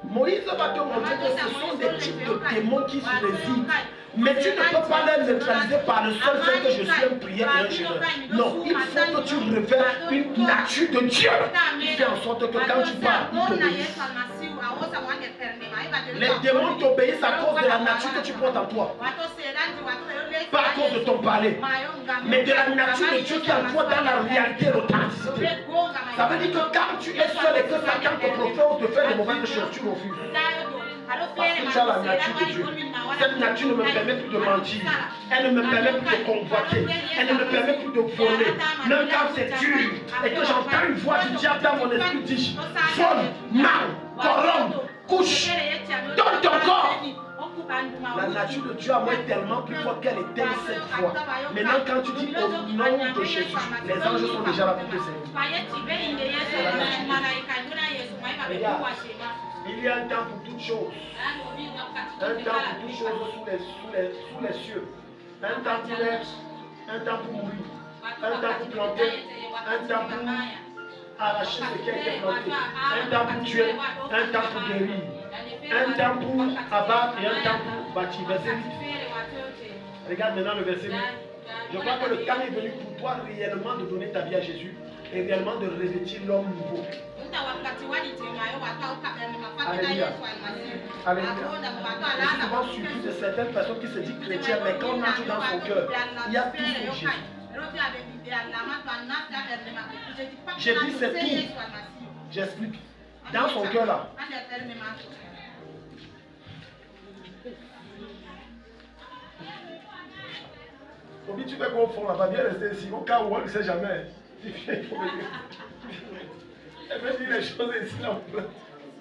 Speaker 1: Moïse va te montrer que ce sont des types de démons qui se résident. Mais tu ne peux pas les neutraliser par le seul fait que je suis un prière et un jeûneur. Non, il faut que tu révèles une nature de Dieu qui fait en sorte que quand tu parles, ils t'obéissent. Les démons t'obéissent à cause de la nature que tu portes en toi. Pas à cause de ton palais, mais de la nature de Dieu qui est en toi dans la réalité, l'authenticité. Ça veut dire que quand tu es seul et que Satan te propose de faire de mauvaises choses, tu refuses. Parce que tu as la nature de Dieu. Cette nature ne me permet plus de mentir. Elle ne me permet plus de convoiter. Elle ne me permet plus de voler. Même quand c'est dur et que j'entends une voix du diable dans mon esprit dit vole, mal, corrompt, couche, donne ton corps. La nature de Dieu à moi est tellement plus forte qu'elle éteint cette voix. Maintenant, quand tu dis au nom de Jésus, les anges sont déjà là pour te servir. Regarde, il y a un temps pour toutes choses. Un temps pour toutes choses sous les cieux. Un temps pour naître, un temps pour mourir. Un temps pour planter, un temps pour arracher ce qui a été planté. Un temps pour tuer, un temps pour guérir. Un temps pour abattre et un temps pour bâtir. Verset 8. Regarde maintenant le verset 8. Je crois que le temps est venu pour toi réellement de donner ta vie à Jésus et réellement de revêtir l'homme nouveau. Alléluia. Alléluia. Je suis souvent suivi de certaines personnes qui se disent chrétiennes, mais quand on entre dans son cœur, il y a tout sur Jésus. J'ai dit c'est tout. J'explique. Dans son cœur là. Obi, tu fais quoi au fond là-bas? Viens rester ici. Au cas où on ne sait jamais. Elle veut dire les choses ici là.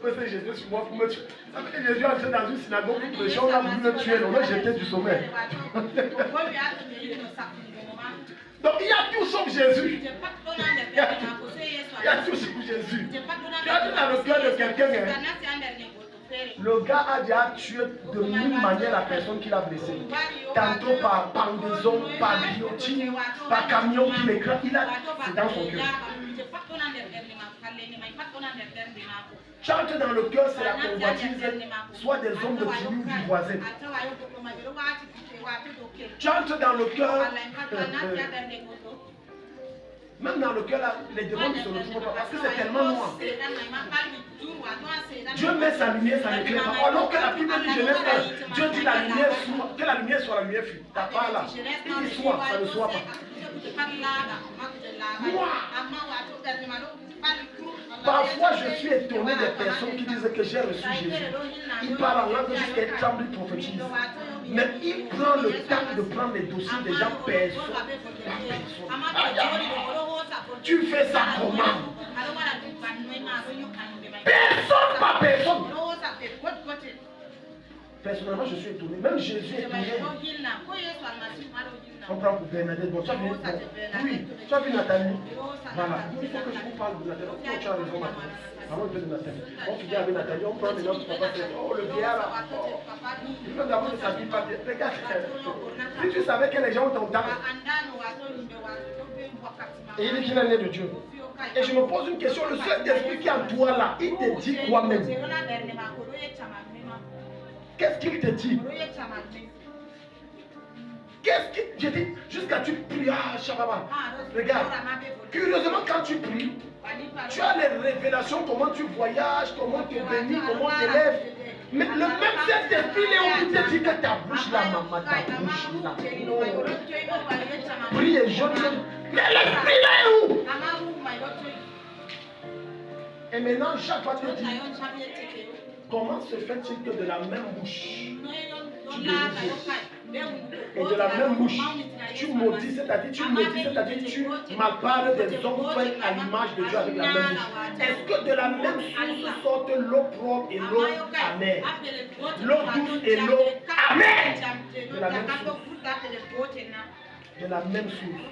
Speaker 1: C'est Jésus sur moi pour me tuer. Ça veut dire que Jésus est entré dans une synagogue pour prêcher. On a voulu le tuer. On l'a jeté du sommet. Donc il y a tout sauf Jésus. Il y a tout sauf Jésus. Tu as tout dans le cœur de quelqu'un. Le gars a déjà tué de mille manières la personne qui l'a blessé. Tantôt par pendaison, par guillotine, par camion qui l'écrase. C'est dans son cœur. Tu entres dans le cœur, c'est la convoitise, soit des hommes de tribu ou du voisin. Tu entres dans le cœur. Même dans le cœur, là, les démons ne se retrouvent pas parce que c'est tellement noir. Dieu met sa lumière, ça n'éclaire pas. Alors que la Bible dit Genèse 1, Dieu dit la lumière soit, que la lumière soit, la lumière fut. Ta part là. Il dit soit, ça ne soit pas. Moi, parfois je suis étonné des personnes qui disent que j'ai reçu Jésus. Ils parlent en langue jusqu'à tremble, ils prophétisent. Mais il prend le temps de prendre les dossiers des gens personne par personne. Tu fais ça comment? Personne par personne. Personnellement, je suis étonné. Même Jésus est étonné. On prend pour Bernadette. Bon, tu as vu, oui, tu as vu Nathalie. Voilà. Il faut que je vous parle de Nathalie. Oh, tu as raison, Nathalie. Avant de Nathalie. On finit avec Nathalie. On prend maintenant son papa. Oh, le vieillard là. Oh. Il veut d'abord ne s'habille pas bien. Regarde. Si tu savais que les gens ont ton temps. Et il dit qu'il est né de Dieu. Et je me pose une question. Le seul esprit qui est en toi là, il te dit quoi même? Qu'est-ce qu'il te dit? Qu'est-ce que je dis? Jusqu'à tu pries, ah, Shababa. Regarde, curieusement, quand tu pries, tu as les révélations, comment tu voyages, comment tu bénis, comment tu lèves. Mais le même Saint-Esprit est où te dit que ta bouche là, maman, ta bouche là. Prie et jeûne. Mais l'esprit là est où? Et maintenant, chaque fois tu dis, comment se fait-il que de la même bouche, tu bénis Dieu? Et de la même bouche, tu maudis, c'est-à-dire tu m'apparles des hommes faits à l'image de Dieu avec la même bouche. Est-ce que de la même source sortent l'eau propre et l'eau amère? L'eau douce et l'eau amère? De la même source. De la même source.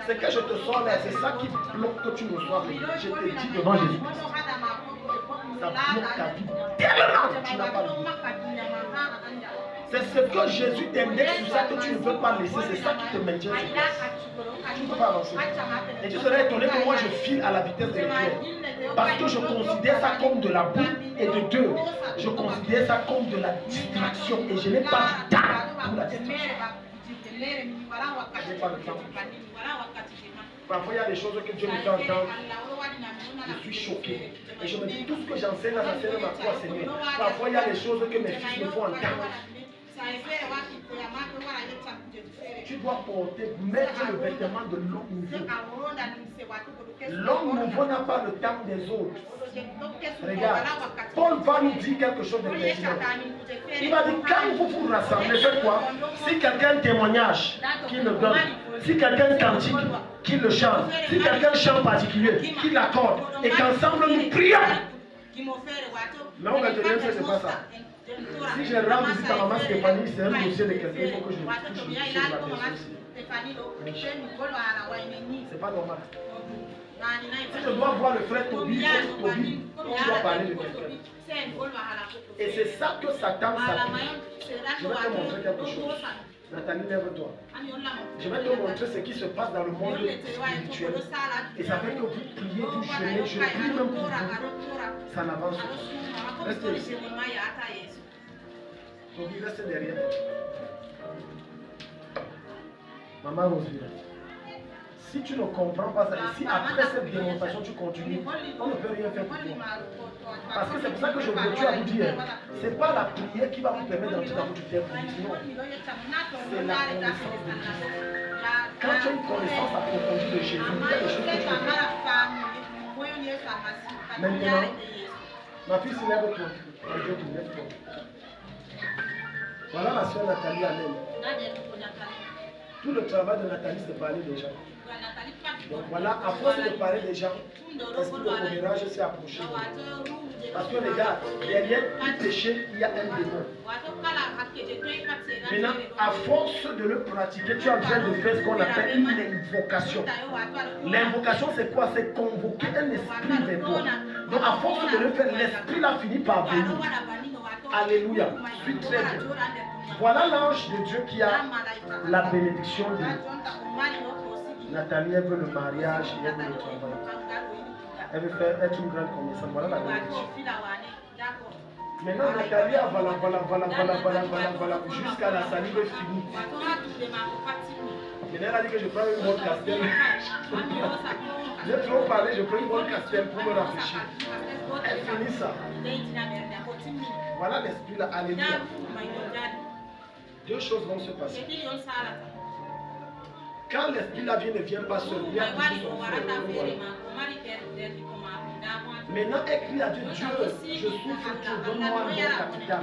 Speaker 1: Ce que je te sors là, c'est ça qui bloque que tu reçois. Je te dis devant Jésus. Ça bloque ta vie. Tellement tu n'as pas de vie. C'est ce que Jésus t'indexe sur ça que tu ne veux pas laisser. C'est ça qui te maintient sur place. Tu ne peux pas avancer. Et tu serais étonné que moi je file à la vitesse de l'éclair. Parce que je considère ça comme de la boue. Et de deux, je considère ça comme de la distraction. Et je n'ai pas du temps pour la distraction. Je n'ai pas le temps. Parfois, il y a des choses que Dieu me fait entendre. Je suis choqué. Et je me dis, tout ce que j'enseigne, j'enseigne ma foi, Seigneur. Parfois, il y a des choses que mes fils me font entendre. Tu dois porter, mettre le vêtement de l'homme nouveau. L'homme nouveau n'a pas le temps des autres. Regarde, Paul va nous dire quelque chose de pertinent. Il va dire, quand vous vous rassemblez, faites quoi? Si quelqu'un a un témoignage, qu'il le donne. Si quelqu'un a un cantique, qu'il le chante. Si quelqu'un a un chant particulier, qu'il l'accorde. Et qu'ensemble nous prions. Mais on va te dire que ce n'est pas ça. Si je rends visite à maman Stéphanie, c'est un dossier de quelqu'un, il faut que je touche le dossier de la personne. C'est pas normal. Si je dois voir le frère Toby, tu dois parler de quelqu'un. Et c'est ça que Satan s'applique. Je vais te montrer quelque chose. Nathalie, lève-toi. Je vais te montrer ce qui se passe dans le monde spirituel. Et ça fait que vous priez, vous jeûnez, je prie même pour vous. Ça n'avance pas. Restez ici. Toby, reste derrière. Maman Roseville. Si tu ne comprends pas ça, et si après cette démonstration tu continues, on ne peut rien faire pour toi. Parce que c'est pour ça que je veux à vous dire, ce n'est pas la prière qui va vous permettre d'entrer dans votre terre publique, non. C'est la connaissance de Dieu. Quand tu as une connaissance approfondie de Jésus, il y a des choses que tu peux faire. Maintenant, ma fille se lève-toi. Lève-toi. Voilà la soeur Nathalie Amen. Tout le travail de Nathalie, c'est de parler des gens. Donc voilà, à force de parler des gens, l'esprit de commérage s'est approché. Parce que regarde, derrière tout péché, il y a un démon. Maintenant, à force de le pratiquer, tu es en train de faire ce qu'on appelle une invocation. L'invocation, c'est quoi? C'est convoquer un esprit vers toi. Donc à force de le faire, l'esprit l'a fini par venir. Alléluia. Suis très bien. Voilà l'ange de Dieu qui a la bénédiction de Nathalie. Elle veut le mariage et elle veut le travail. Elle veut faire être une grande commissaire. Voilà la bénédiction. Maintenant, Nathalie a voilà, jusqu'à la salive finie. Maintenant, elle a dit que je prends une bonne castelle. J'ai trop parlé, je prends une bonne castelle pour me rafraîchir. Elle finit ça. Voilà l'esprit là, alléluia. Deux choses vont se passer. Quand l'esprit là vient, ne vient pas seul, il y a toujours son frère. Maintenant, écris à Dieu, Dieu, je souffre, tu donnes-moi un bon capital.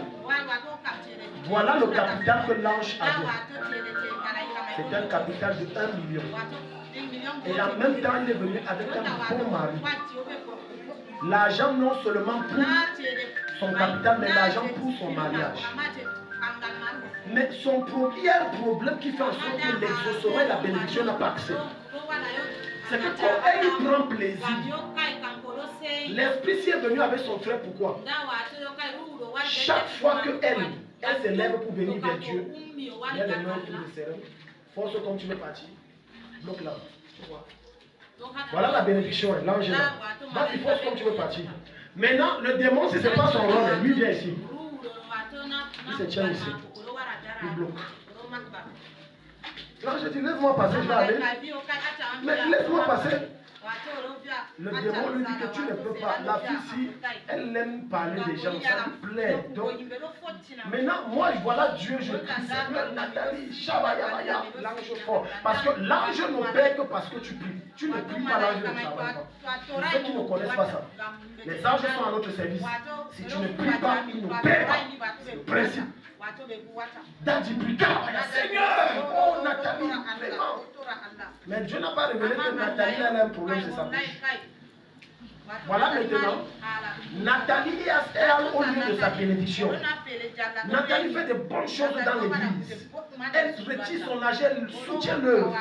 Speaker 1: Voilà le capital que l'ange avait. C'est un capital de 1 million. Et en même temps, il est venu avec un bon mari. L'argent non seulement pour son capital, mais l'argent pour son mariage. Mais son premier problème qui fait en sorte que l'exaucement et la bénédiction n'a pas accès. C'est que quand elle prend plaisir, l'esprit s'y est venu avec son frère, pourquoi? Chaque fois qu'elle se lève pour venir vers Dieu, il y a les mains qui le serrent. Force comme tu veux partir. Bloque là. Tu vois. Voilà la bénédiction, l'ange est là. Donc il force comme tu veux partir. Maintenant, le démon, si ce n'est pas son rôle, lui vient ici. Il se tient ici. Il bloque. L'ange dit, laisse-moi passer, je vais aller. Mais laisse-moi passer. Le démon lui dit que tu ne peux pas. La fille, si elle aime parler des gens, ça lui plaît. Donc, maintenant, moi, voilà Dieu, je prie, Seigneur, Nathalie, Shabayabaya, l'ange fort. Parce que l'ange ne paie que parce que tu pries. Tu ne pries pas, l'ange ne travaille pas. Pour ceux qui ne connaissent pas ça, les anges sont à notre service. Si tu ne pries pas, ils ne paient pas. C'est le principe. Seigneur, oh Nathalie, vraiment. Mais Dieu n'a pas révélé que Nathalie a un problème, c'est sa bouche. Voilà maintenant, Nathalie est au lieu de sa bénédiction. Nathalie fait de bonnes choses dans l'église. Elle retire son argent, elle soutient l'œuvre.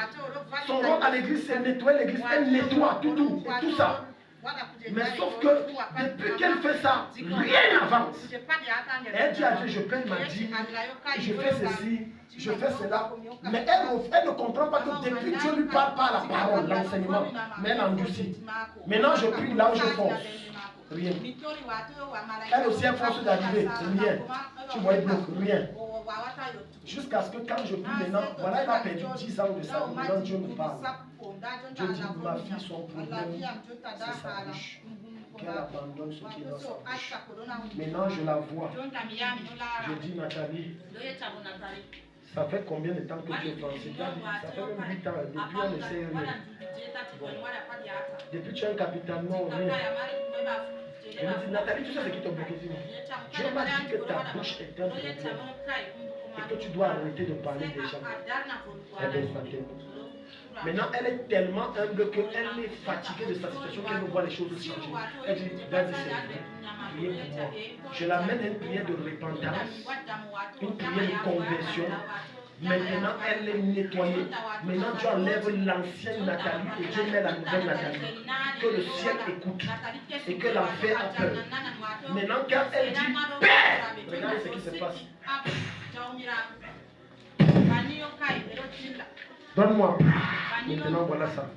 Speaker 1: Son rôle à l'église, c'est nettoyer l'église. Elle nettoie tout ça. Mais sauf que depuis qu'elle fait ça, rien n'avance. Elle dit à Dieu, je paye ma dîme, je fais ceci, je fais cela. Mais elle ne comprend pas que depuis Dieu lui parle par la parole, l'enseignement, mais elle endurcit. Maintenant je prie là où je fonce. Rien. Elle aussi elle force d'arriver, rien. Tu vois, elle bloque, rien. Jusqu'à ce que quand je prie maintenant, voilà, elle a perdu 10 ans de sa vie. Maintenant Dieu me parle. Dieu dit, ma fille, son problème, c'est sa bouche. Qu'elle abandonne ce qui est dans sa bouche. Maintenant je la vois. Je dis, Nathalie, ça fait combien de temps que tu es français? Ça fait même 8 ans. Depuis on ne sait rien. Bon. Depuis tu es un capitaine, non, rien. Je me dis, Nathalie, tu sais ce qui t'a bloqué? Dieu m'a dit que ta bouche est un problème et que tu dois arrêter de parler des gens. Maintenant, elle est tellement humble qu'elle est fatiguée de sa situation qu'elle veut voir les choses changer. Elle dit, vas-y, c'est priez pour moi. Je l'amène à une prière de repentance, une prière de conversion. Maintenant, elle est nettoyée. Maintenant, Dieu enlève l'ancienne Nathalie et Dieu met la nouvelle Nathalie. Que le ciel écoute et que l'enfer a peur. Maintenant, quand elle dit Père, regardez ce qui se passe. Donne-moi. Maintenant, voilà ça.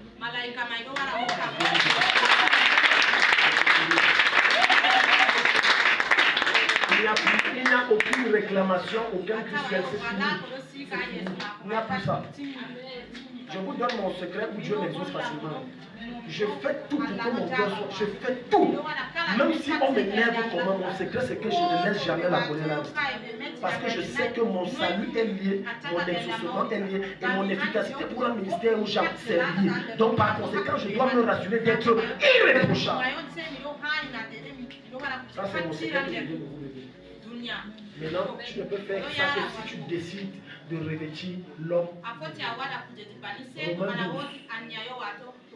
Speaker 1: Il n'y a aucune réclamation, aucun rituel, c'est fini. Il n'y a plus ça. Je vous donne mon secret où Dieu m'exauce facilement. Je fais tout pour que mon cœur soit. Je fais tout. Même si on m'énerve comment, mon secret c'est que je ne laisse jamais la colère. Parce que je sais que mon salut est lié, mon exaucement est lié et mon efficacité pour un ministère où c'est lié. Donc par conséquent, je dois me rassurer d'être irréprochable. Ça c'est mon secret que je viens de vous donner. Maintenant, tu ne peux faire ça que si tu décides de revêtir l'homme. Romains 12.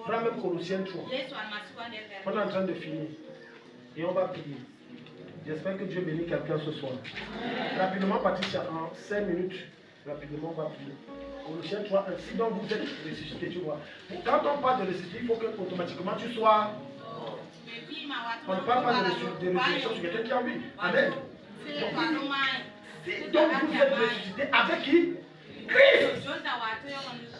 Speaker 1: Prends même Colossiens 3. On est en train de finir. Et on va prier. J'espère que Dieu bénit quelqu'un ce soir. Rapidement, Patricia, en 5 minutes, rapidement, on va prier. Colossiens 3, si donc vous êtes ressuscité, tu vois. Quand on parle de ressuscité, il faut que automatiquement tu sois. On ne parle pas de résurrection sur quelqu'un qui a envie. Amen. Donc vous êtes ressuscité avec qui? Christ.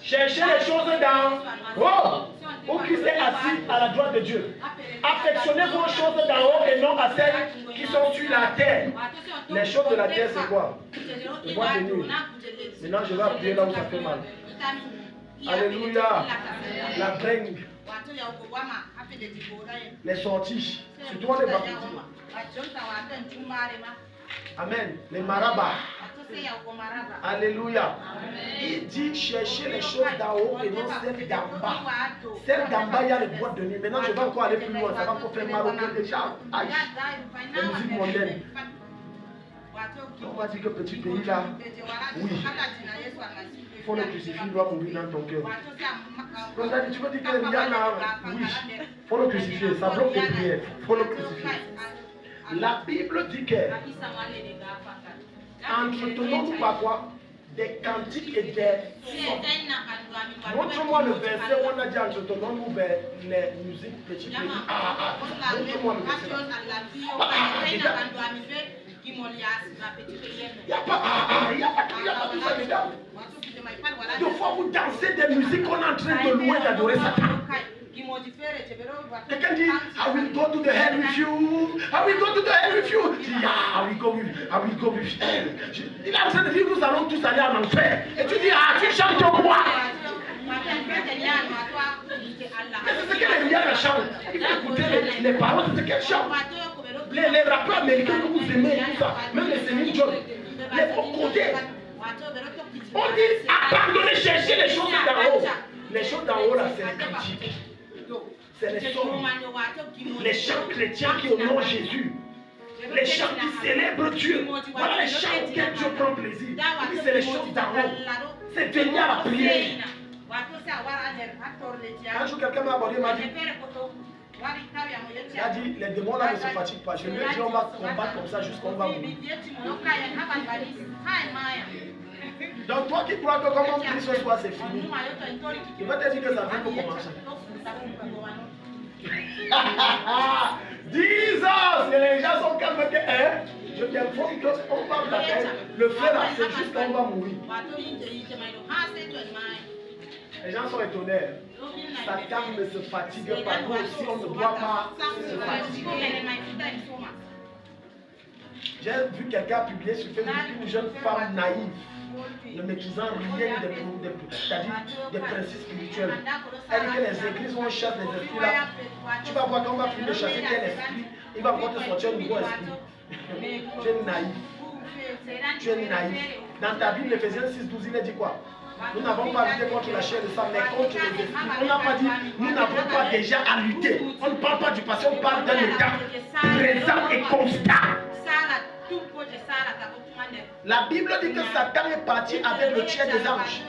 Speaker 1: Cherchez les choses d'en haut, où Christ est assis à la droite de Dieu. Affectionnez vos choses d'en haut et non à celles qui sont sur la terre. Les choses de la terre, c'est quoi? C'est quoi tenir? Maintenant, je vais appuyer là où ça fait mal. Alléluia. La bringue. Les sorties. Surtout les baptismes. Amen. Les marabas. Alléluia. Il dit chercher les choses d'en haut et non celles d'en bas. Celles d'en bas, il y a les boîtes de nuit. Maintenant, je vais encore aller plus loin. Ça va encore faire mal au cœur des gens. Aïe. La musique mondaine. On va dire que petit pays là, oui. Il faut le crucifier, il doit mourir dans ton cœur. Tu veux dire qu'il y a là, oui. Il faut le crucifier. Ça bloque les prières. Il faut le crucifier. La Bible dit que entretenons-nous par quoi? Des cantiques et des sons. Montre-moi le verset où on a dit entretenons-nous vers les musiques petites. Montre-moi le verset. Il n'y a pas tout ça dedans. Deux fois vous dansez des musiques qu'on est en train de louer, d'adorer Satan. Quelqu'un dit, I will go to the hell with you. I will go to the hell with you. Yeah, I will go with hell. Il est en train de dire, nous allons tous aller en enfer. Et tu dis, ah, tu chantes quoi? Mais c'est ce que les liens chantent. Il faut écouter les paroles, c'est ce qu'elles chantent. Les rappeurs américains que vous aimez, tout ça, même les Céline Dion, les côtés. On dit, abandonnez, chercher les choses d'en haut. Les choses d'en haut, là, c'est les critiques. C'est les sons, les chants chrétiens qui honorent Jésus, les chants qui célèbrent Dieu. Voilà les chants auxquels Dieu prend plaisir. Oui, c'est les choses d'en haut. C'est venir à la prière. Un jour, quelqu'un m'a abordé, m'a dit, il a dit, les démons là ne se fatiguent pas. Je lui ai dit, on va combattre comme ça jusqu'on va mourir. Donc toi qui crois que comme on prie ce soir c'est fini, il va te dire que ça vient pour commencer. Jesus! Et les gens sont calmes que, hein? Je t'informe qu'on va batailler. Le feu là, c'est juste qu'on va mourir. Les gens sont étonnés. Satan ne se fatigue pas. Nous aussi, on ne doit pas se fatiguer. J'ai vu quelqu'un publier sur Facebook une jeune femme naïve, ne maîtrisant rien c'est-à-dire des principes spirituels. Elle dit que les églises vont chasser les esprits là. Tu vas voir quand on va finir de chasser quel esprit, il va encore te sortir un nouveau esprit. Tu es naïf. Tu es naïf. Dans ta Bible, Ephésiens 6:12, il a dit quoi? Nous n'avons pas lutté contre la chair et le sang, mais contre les esprits. On n'a pas dit, nous n'avons pas déjà à lutter. On ne parle pas du passé, on parle d'un état présent et constant. La Bible dit que Satan est parti avec le tiers des anges.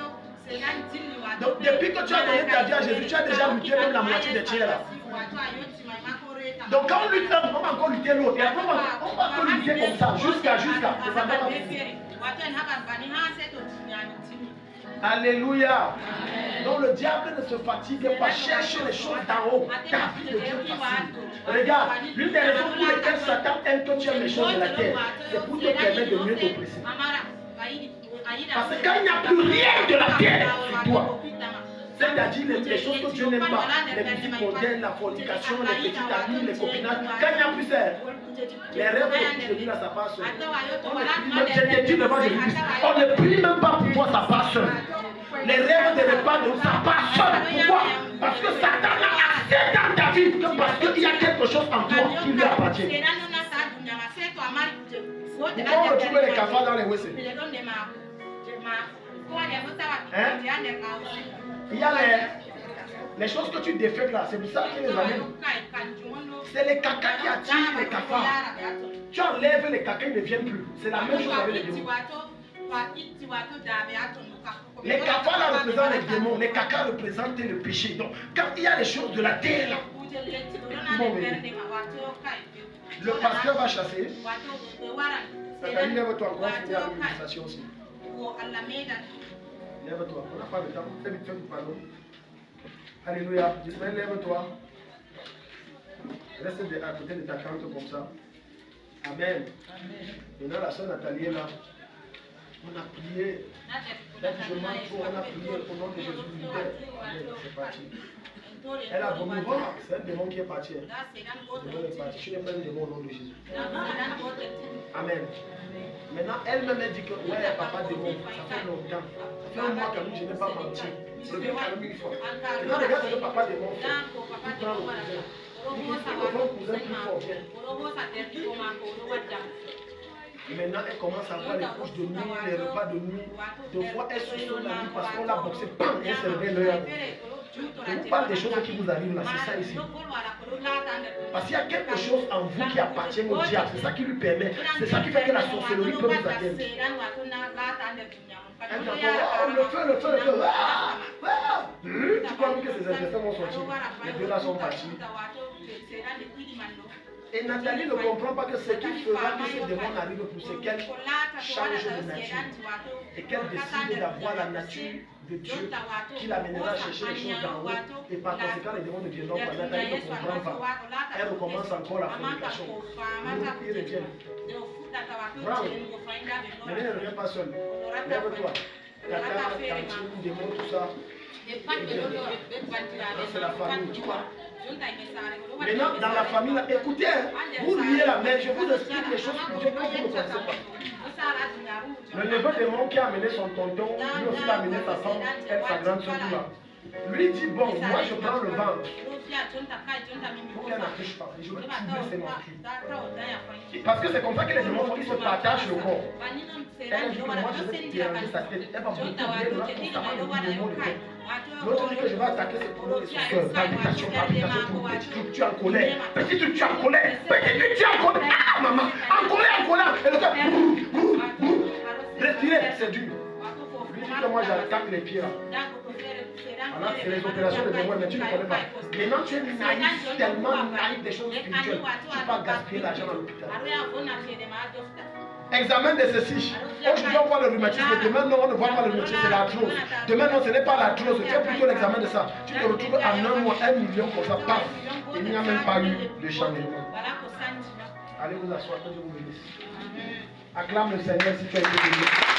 Speaker 1: Donc depuis que tu as donné ta vie à Jésus, tu as déjà lutté même la moitié des tiers là. Donc quand on lutte un, on va encore lutter l'autre. Et après on va encore lutter comme ça, jusqu'à. Alléluia. Donc le diable ne se fatigue pas. Cherche les choses d'en haut. Ta vie devient facile. Regarde, l'une des raisons pour lesquelles Satan aime que tu aimes les choses de la terre, c'est pour te permettre de mieux t'oppresser. Parce que quand il n'y a plus rien de la terre sur toi, c'est-à-dire les choses que Dieu n'aime pas, les musiques mondaines, la fornication, les petites amies, les copinages, quand il n'y a plus ça, les rêves de Dieu là, ça passe seul. Je t'ai dit devant Jésus-Christ, on ne prie même pas pour toi, ça passe seul. Les rêves de repas de ça passe seul. Pourquoi? Parce que Satan a accès dans ta vie, parce qu'il y a quelque chose en toi qui lui appartient. Pourquoi on retrouve les cafards dans les WC? Hein? Il y a les choses que tu défais là, c'est pour ça que les amènent. C'est les caca qui attirent les cafards. Tu enlèves les caca, ils ne viennent plus. C'est la même chose avec les démons. Les cafards là représentent les démons, les caca représentent le péché. Donc quand il y a les choses de la terre là, ils vont venir. Le pasteur va chasser. Nathalie, lève-toi encore, on finit avec l'illustration aussi. Lève-toi, on n'a pas le temps. Fais vite, pardon. Alléluia. Ismaël, lève-toi. Reste à côté de ta cante comme ça. Amen. Maintenant, la soeur Nathalie est là. On a prié. On a prié au nom de Jésus. Amen. C'est parti. Elle a vomi. C'est un démon qui est parti. Le démon est parti. Je n'ai pas un démon au nom de Jésus. Amen. Maintenant, elle-même a dit que ouais, papa démon, ça fait longtemps. Ça fait un mois que je n'ai pas menti. Je reviens quand même une fois. Maintenant, regarde ce que papa démon fait. Il prend le cousin. Il prend le cousin plus fort. Maintenant, elle commence à voir les couches de nuit, les repas de nuit. Deux fois, elle se sauve la nuit parce qu'on l'a boxé. Bam, elle se réveille l'œil. Je vous parle des choses qui vous arrivent là, c'est ça ici. Parce qu'il y a quelque chose en vous qui appartient au diable. C'est ça qui lui permet. C'est ça qui fait que la sorcellerie peut vous atteindre. Le feu. Tu crois que ces intestins vont sortir? Les deux là sont partis. Et Nathalie ne comprend pas que ce qui fera que ce démon arrive pour c'est qu'elle change de nature et qu'elle décide d'avoir la nature de Dieu qui l'amènera à chercher les choses d'en haut et par conséquent les démons ne viendront pas. Nathalie ne comprend pas. Elle recommence encore la fornication. Ils reviennent. Bravo. Mais elle ne revient pas seule. Lève-toi. Tata, tantine, démon, tout ça. C'est la famille, tu vois. Maintenant, dans la famille, là, écoutez, vous liez la main, je vous explique les choses pour Dieu que vous ne connaissez pas. Le neveu démon qui a amené son tonton, lui aussi a amené sa femme, elle, sa grande soeur, là. Lui dit, bon, moi je prends le ventre. Il faut qu'elle n'accouche pas. Je veux troubler ses menstrues. Parce que c'est comme ça que les démons font, ils se partagent le corps. Elle dit que moi je vais déranger sa tête. Elle va beaucoup bien là, constamment le démon de tête. L'autre dit que je vais attaquer ses poumons et son cœur. Palpitation pour petit truc, tu es en colère. Petit truc, tu es en colère. Petit truc, tu es en colère. Ah maman, en colère. Et le cœur, respirez, c'est dur. Lui dit que moi j'attaque les pieds là. Voilà, c'est les opérations de mémoire, mais tu ne connais pas. Maintenant, tu es naïf, tellement naïf des choses spirituelles. Tu ne peux pas gaspiller l'argent dans l'hôpital. Examen de ceci. Aujourd'hui, on voit le rhumatisme. Demain, non, on ne voit pas le rhumatisme, c'est l'arthrose. Demain, non, ce n'est pas l'arthrose. Fais plutôt l'examen de ça. Tu te retrouves en un mois, 1 million comme ça, paf. Il n'y a même pas eu de changement. Allez vous asseoir, que Dieu vous bénisse. Acclame le Seigneur si tu as été béni.